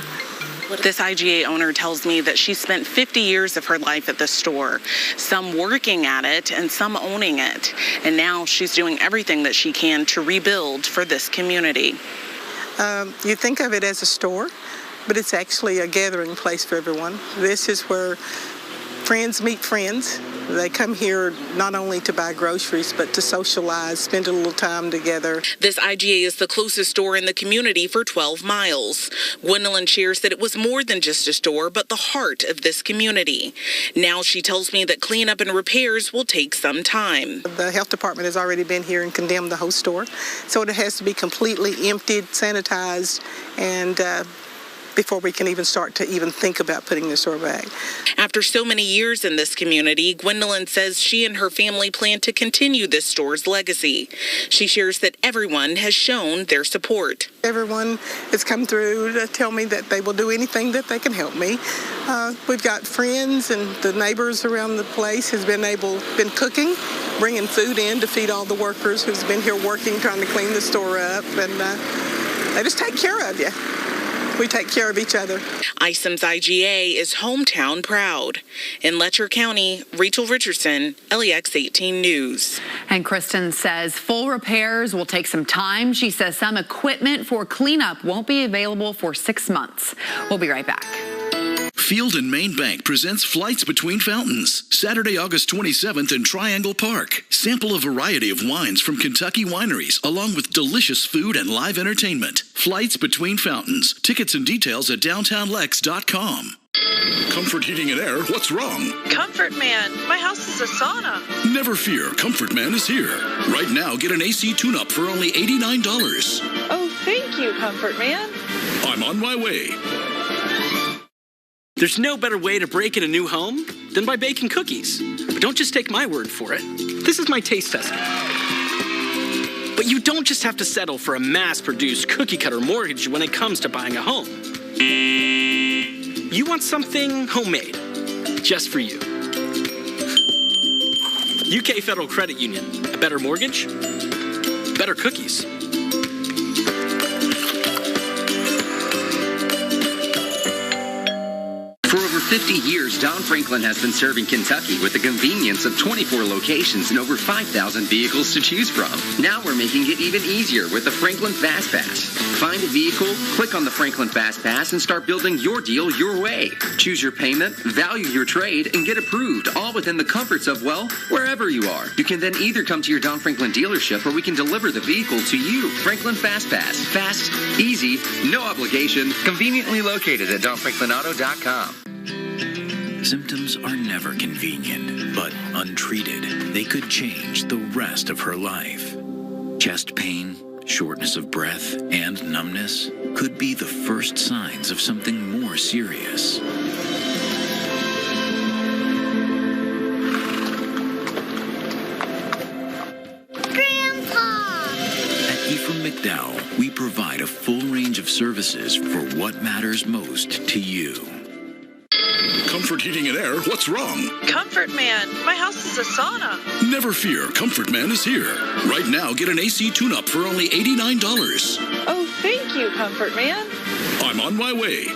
This IGA owner tells me that she spent 50 years of her life at the store, some working at it and some owning it. And now she's doing everything that she can to rebuild for this community.
You think of it as a store, but it's actually a gathering place for everyone. This is where friends meet friends. They come here not only to buy groceries, but to socialize, spend a little time together.
This IGA is the closest store in the community for 12 miles. Gwendolyn shares that it was more than just a store, but the heart of this community. Now she tells me that cleanup and repairs will take some time.
The health department has already been here and condemned the whole store, so it has to be completely emptied, sanitized, and before we can even start to even think about putting the store back.
After so many years in this community, Gwendolyn says she and her family plan to continue this store's legacy. She shares that everyone has shown their support.
Everyone has come through to tell me that they will do anything that they can help me. We've got friends and the neighbors around the place has been cooking, bringing food in to feed all the workers who's been here working, trying to clean the store up, and they just take care of you. We take care of each other.
Isom's IGA is hometown proud. In Letcher County, Rachel Richardson, LEX 18 News.
And Kristen says full repairs will take some time. She says some equipment for cleanup won't be available for 6 months. We'll be right back.
Field and Main Bank presents Flights Between Fountains, Saturday, August 27th in Triangle Park. Sample a variety of wines from Kentucky wineries, along with delicious food and live entertainment. Flights Between Fountains. Tickets and details at downtownlex.com. Comfort Heating and Air, what's wrong?
Comfort Man, my house is a sauna.
Never fear, Comfort Man is here. Right now, get an AC tune-up for only $89.
Oh, thank you, Comfort Man.
I'm on my way.
There's no better way to break in a new home than by baking cookies. But don't just take my word for it.
This is my taste tester. But you don't just have to settle for a mass-produced cookie-cutter mortgage when it comes to buying a home. You want something homemade, just for you. UK Federal Credit Union. A better mortgage, better cookies.
For over 50 years, Don Franklin has been serving Kentucky with the convenience of 24 locations and over 5,000 vehicles to choose from. Now we're making it even easier with the Franklin Fast Pass. Find a vehicle, click on the Franklin Fast Pass, and start building your deal your way. Choose your payment, value your trade, and get approved, all within the comforts of, well, wherever you are. You can then either come to your Don Franklin dealership or we can deliver the vehicle to you. Franklin Fast Pass. Fast, easy, no obligation, conveniently located at DonFranklinAuto.com.
Symptoms are never convenient, but untreated, they could change the rest of her life. Chest pain, shortness of breath, and numbness could be the first signs of something more serious. At Ephraim McDowell, we provide a full range of services for what matters most to you.
Comfort Heating and Air, what's wrong?
Comfort Man, my house is a sauna.
Never fear, Comfort Man is here. Right now, get an AC tune-up for only $89.
Oh, thank you, Comfort Man.
I'm on my way.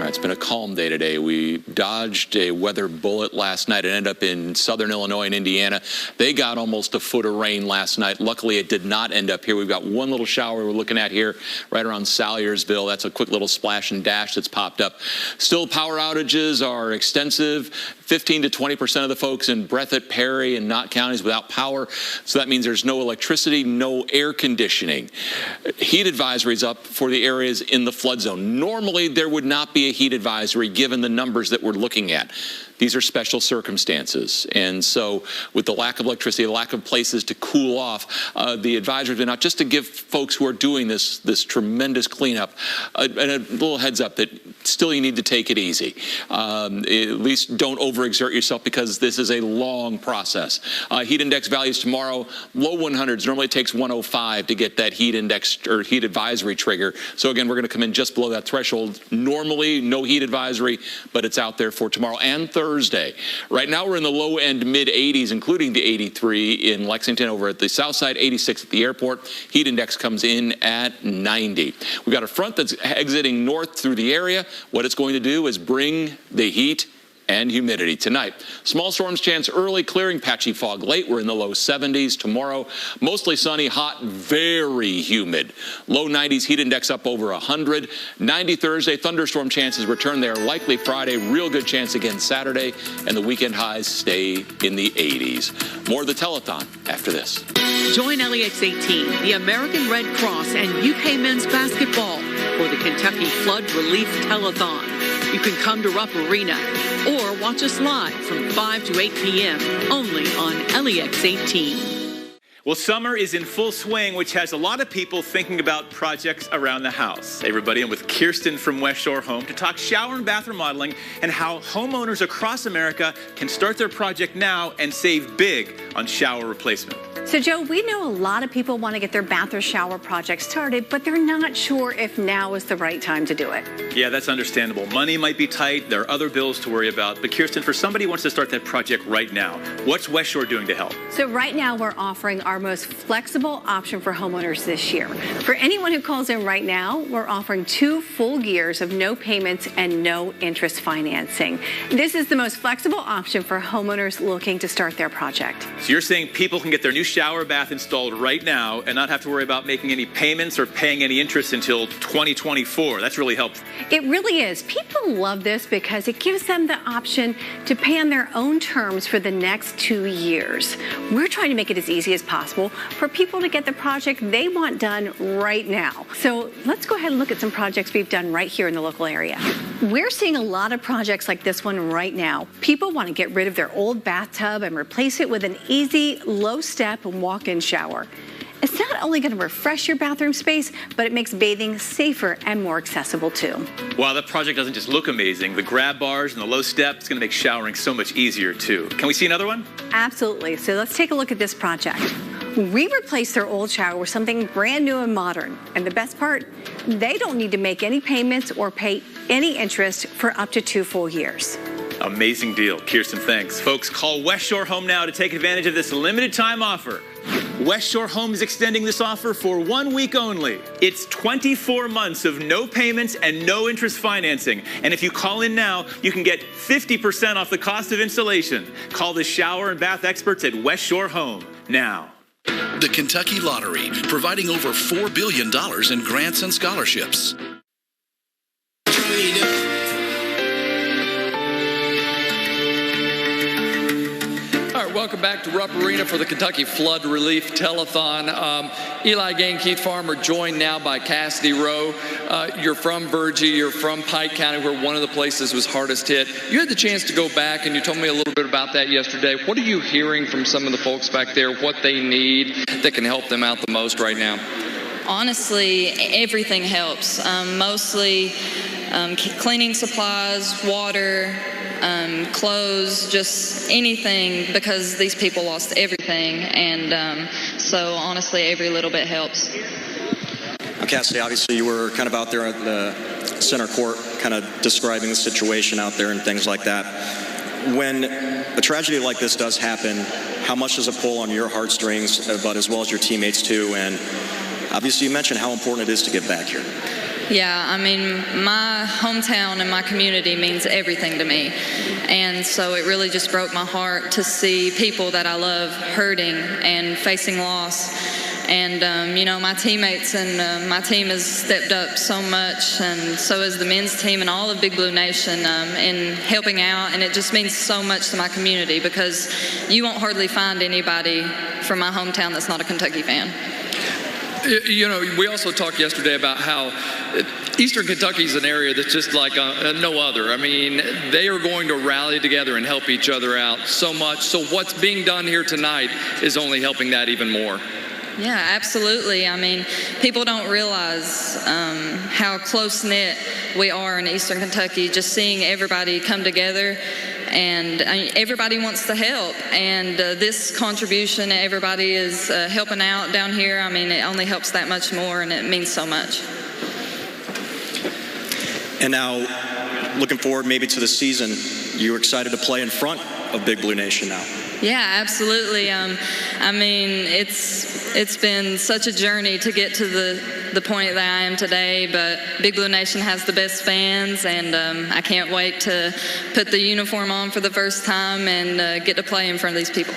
It's been a calm day today. We dodged a weather bullet last night. It ended up in southern Illinois and Indiana. They got almost a foot of rain last night. Luckily, it did not end up here. We've got one little shower we're looking at here right around Salyersville. That's a quick little splash and dash that's popped up. Still, power outages are extensive. 15 to 20% of the folks in Breathitt, Perry, and Knott counties without power. So that means there's no electricity, no air conditioning. Heat advisories up for the areas in the flood zone. Normally, there would not be a heat advisory given the numbers that we're looking at. These are special circumstances. And so with the lack of electricity, the lack of places to cool off, the advisory has been out just to give folks who are doing this tremendous cleanup a little heads up that still you need to take it easy. At least don't overexert yourself because this is a long process. Heat index values tomorrow, low 100s. Normally it takes 105 to get that heat index or heat advisory trigger. So again, we're going to come in just below that threshold. Normally no heat advisory, but it's out there for tomorrow and Thursday. Right now we're in the low end mid 80s, including the 83 in Lexington over at the south side, 86 at the airport. Heat index comes in at 90. We've got a front that's exiting north through the area. What it's going to do is bring the heat and humidity tonight. Small storms chance early, clearing, patchy fog late. We're in the low 70s tomorrow. Mostly sunny, hot, very humid. Low 90s, heat index up over 100. 90 Thursday, thunderstorm chances return there. Likely Friday, real good chance again Saturday. And the weekend highs stay in the 80s. More of the telethon after this.
Join LEX 18, the American Red Cross and UK men's basketball for the Kentucky Flood Relief Telethon. You can come to Rupp Arena or watch us live from 5 to 8 p.m. only on LEX 18.
Well, summer is in full swing, which has a lot of people thinking about projects around the house. Hey, everybody, I'm with Kirsten from West Shore Home to talk shower and bath remodeling and how homeowners across America can start their project now and save big on shower replacement.
So, Joe, we know a lot of people want to get their bath or shower project started, but they're not sure if now is the right time to do it.
Yeah, that's understandable. Money might be tight. There are other bills to worry about. But, Kirsten, for somebody who wants to start that project right now, what's West Shore doing to help?
So right now, we're offering our most flexible option for homeowners this year. For anyone who calls in right now, we're offering 2 full years of no payments and no interest financing. This is the most flexible option for homeowners looking to start their project.
So you're saying people can get their new shower bath installed right now and not have to worry about making any payments or paying any interest until 2024. That's really helpful.
It really is. People love this because it gives them the option to pay on their own terms for the next 2 years. We're trying to make it as easy as possible for people to get the project they want done right now. So let's go ahead and look at some projects we've done right here in the local area. We're seeing a lot of projects like this one right now. People want to get rid of their old bathtub and replace it with an easy, low-step walk-in shower. It's not not only going to refresh your bathroom space, but it makes bathing safer and more accessible too.
Wow, that project doesn't just look amazing. The grab bars and the low step is going to make showering so much easier too. Can we see another one?
Absolutely. So let's take a look at this project. We replaced their old shower with something brand new and modern. And the best part, they don't need to make any payments or pay any interest for up to 2 full years.
Amazing deal. Kirsten, thanks. Folks, call West Shore Home now to take advantage of this limited time offer. West Shore Home is extending this offer for 1 week only. It's 24 months of no payments and no interest financing. And if you call in now, you can get 50% off the cost of installation. Call the shower and bath experts at West Shore Home now.
The Kentucky Lottery, providing over $4 billion in grants and scholarships.
All right, welcome back to Rupp Arena for the Kentucky Flood Relief Telethon. Eli Gain, Keith Farmer, joined now by Cassidy Rowe. You're from Virgie, you're from Pike County, where one of the places was hardest hit. You had the chance to go back, and you told me a little bit about that yesterday. What are you hearing from some of the folks back there, what they need that can help them out the most right now?
Honestly, everything helps. Mostly cleaning supplies, water, clothes, just anything, because these people lost everything. And so honestly, every little bit helps.
Cassidy, obviously you were kind of out there at the center court kind of describing the situation out there and things like that. When a tragedy like this does happen, how much does it pull on your heartstrings, but as well as your teammates too? And obviously you mentioned how important it is to get back here.
Yeah, I mean, my hometown and my community means everything to me. And so it really just broke my heart to see people that I love hurting and facing loss. And, you know, my teammates and my team has stepped up so much, and so has the men's team and all of Big Blue Nation in helping out. And it just means so much to my community, because you won't hardly find anybody from my hometown that's not a Kentucky fan.
You know, we also talked yesterday about how Eastern Kentucky is an area that's just like no other. I mean, they are going to rally together and help each other out so much. So what's being done here tonight is only helping that even more.
Yeah, absolutely. I mean, people don't realize how close-knit we are in Eastern Kentucky, just seeing everybody come together. And everybody wants to help, and this contribution, everybody is helping out down here. I mean, it only helps that much more, and it means so much.
And now, looking forward maybe to the season, you're excited to play in front of Big Blue Nation now.
Yeah, absolutely. I mean, it's been such a journey to get to the point that I am today, but Big Blue Nation has the best fans, and I can't wait to put the uniform on for the first time and get to play in front of these people.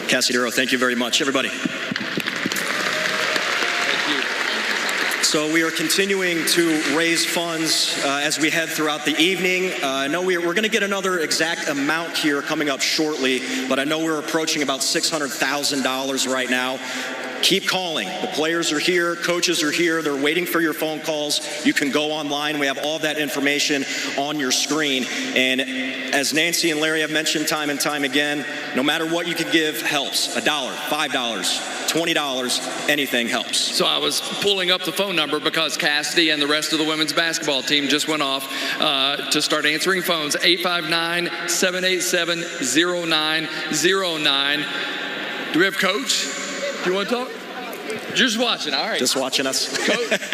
Cassidy Rowe, thank you very much. Everybody. So we are continuing to raise funds as we head throughout the evening. I know we're going to get another exact amount here coming up shortly, but I know we're approaching about $600,000 right now. Keep calling. The players are here, coaches are here, they're waiting for your phone calls. You can go online. We have all that information on your screen. And as Nancy and Larry have mentioned time and time again, no matter what you could give helps. $1, $5, $20, anything helps.
So I was pulling up the phone number because Cassidy and the rest of the women's basketball team just went off to start answering phones. 859-787-0909. Do we have Coach? Do you want to talk? Just watching, all right.
Just watching us.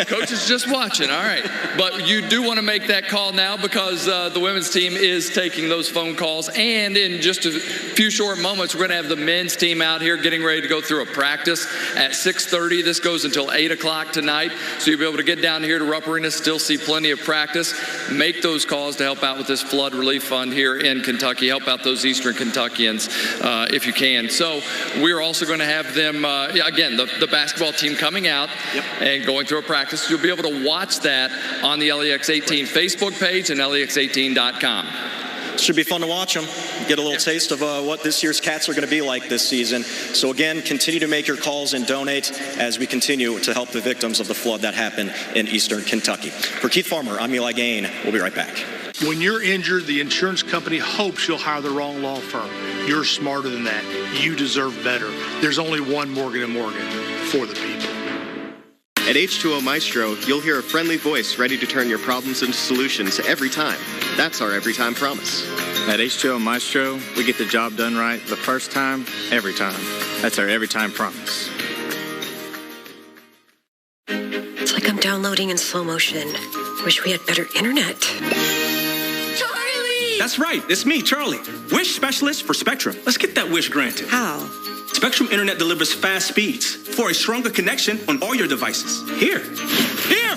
Coach is just watching, all right. But you do want to make that call now, because the women's team is taking those phone calls. And in just a few short moments, we're going to have the men's team out here getting ready to go through a practice at 6:30. This goes until 8 o'clock tonight. So you'll be able to get down here to Rupp Arena, still see plenty of practice. Make those calls to help out with this flood relief fund here in Kentucky. Help out those Eastern Kentuckians if you can. So we're also going to have them, again, the basketball team coming out and going through a practice. You'll be able to watch that on the LEX 18 Facebook page and LEX18.com.
Should be fun to watch them. Get a little taste of what this year's Cats are going to be like this season. So again, continue to make your calls and donate as we continue to help the victims of the flood that happened in Eastern Kentucky. For Keith Farmer, I'm Eli Gain. We'll be right back.
When you're injured, the insurance company hopes you'll hire the wrong law firm. You're smarter than that. You deserve better. There's only one Morgan & Morgan for the people.
At H2O Maestro, you'll hear a friendly voice ready to turn your problems into solutions every time. That's our every time promise.
At H2O Maestro, we get the job done right the first time, every time. That's our every time promise.
It's like I'm downloading in slow motion. Wish we had better internet.
Charlie! That's right. It's me, Charlie. Wish specialist for Spectrum. Let's get that wish granted.
How?
Spectrum Internet delivers fast speeds for a stronger connection on all your devices. Here. Yeah.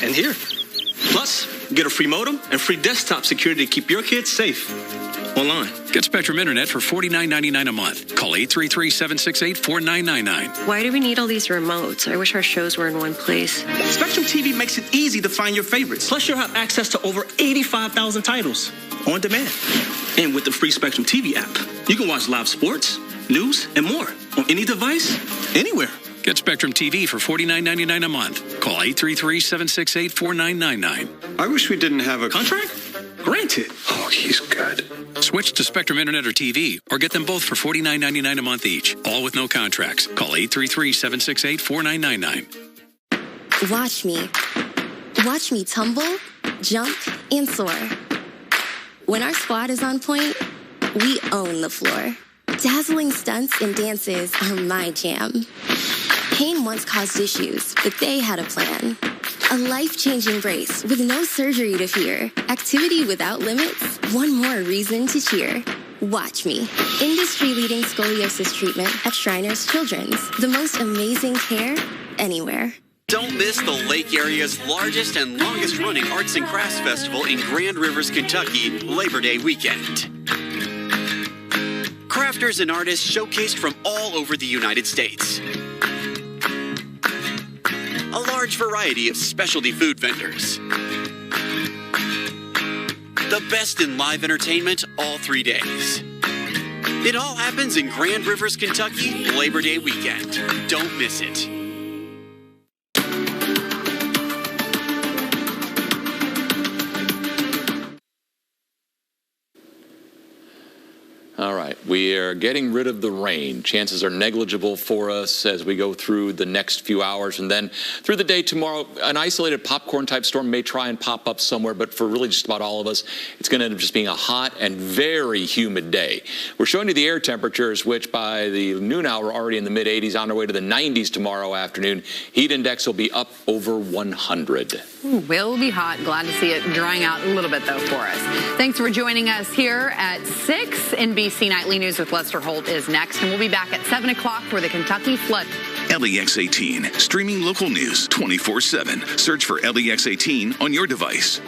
And here. Plus, get a free modem and free desktop security to keep your kids safe online.
Get Spectrum Internet for $49.99 a month. Call 833-768-4999.
Why do we need all these remotes? I wish our shows were in one place.
Spectrum TV makes it easy to find your favorites. Plus, you'll have access to over 85,000 titles on demand. And with the free Spectrum TV app, you can watch live sports, news, and more on any device, anywhere.
Get Spectrum TV for $49.99 a month. Call 833-768-4999.
I wish we didn't have a contract. Granted.
Oh, he's good. Switch to Spectrum Internet or TV, or get them both for $49.99 a month each. All with no contracts. Call 833-768-4999.
Watch me. Watch me tumble, jump, and soar. When our squad is on point, we own the floor. Dazzling stunts and dances are my jam. Pain once caused issues, but they had a plan. A life-changing brace with no surgery to fear. Activity without limits, one more reason to cheer. Watch me. Industry-leading scoliosis treatment at Shriners Children's. The most amazing care anywhere.
Don't miss the Lake Area's largest and longest-running Arts and Crafts Festival in Grand Rivers, Kentucky, Labor Day weekend. Crafters and artists showcased from all over the United States. A large variety of specialty food vendors. The best in live entertainment all 3 days. It all happens in Grand Rivers, Kentucky, Labor Day weekend. Don't miss it.
All right, we are getting rid of the rain. Chances are negligible for us as we go through the next few hours. And then through the day tomorrow, an isolated popcorn-type storm may try and pop up somewhere, but for really just about all of us, it's going to end up just being a hot and very humid day. We're showing you the air temperatures, which by the noon hour are already in the mid-80s, on our way to the 90s tomorrow afternoon. Heat index will be up over 100.
Will be hot. Glad to see it drying out a little bit, though, for us. Thanks for joining us here at 6. NBC Nightly News with Lester Holt is next, and we'll be back at 7 o'clock for the Kentucky flood.
LEX 18, streaming local news 24/7. Search for LEX 18 on your device.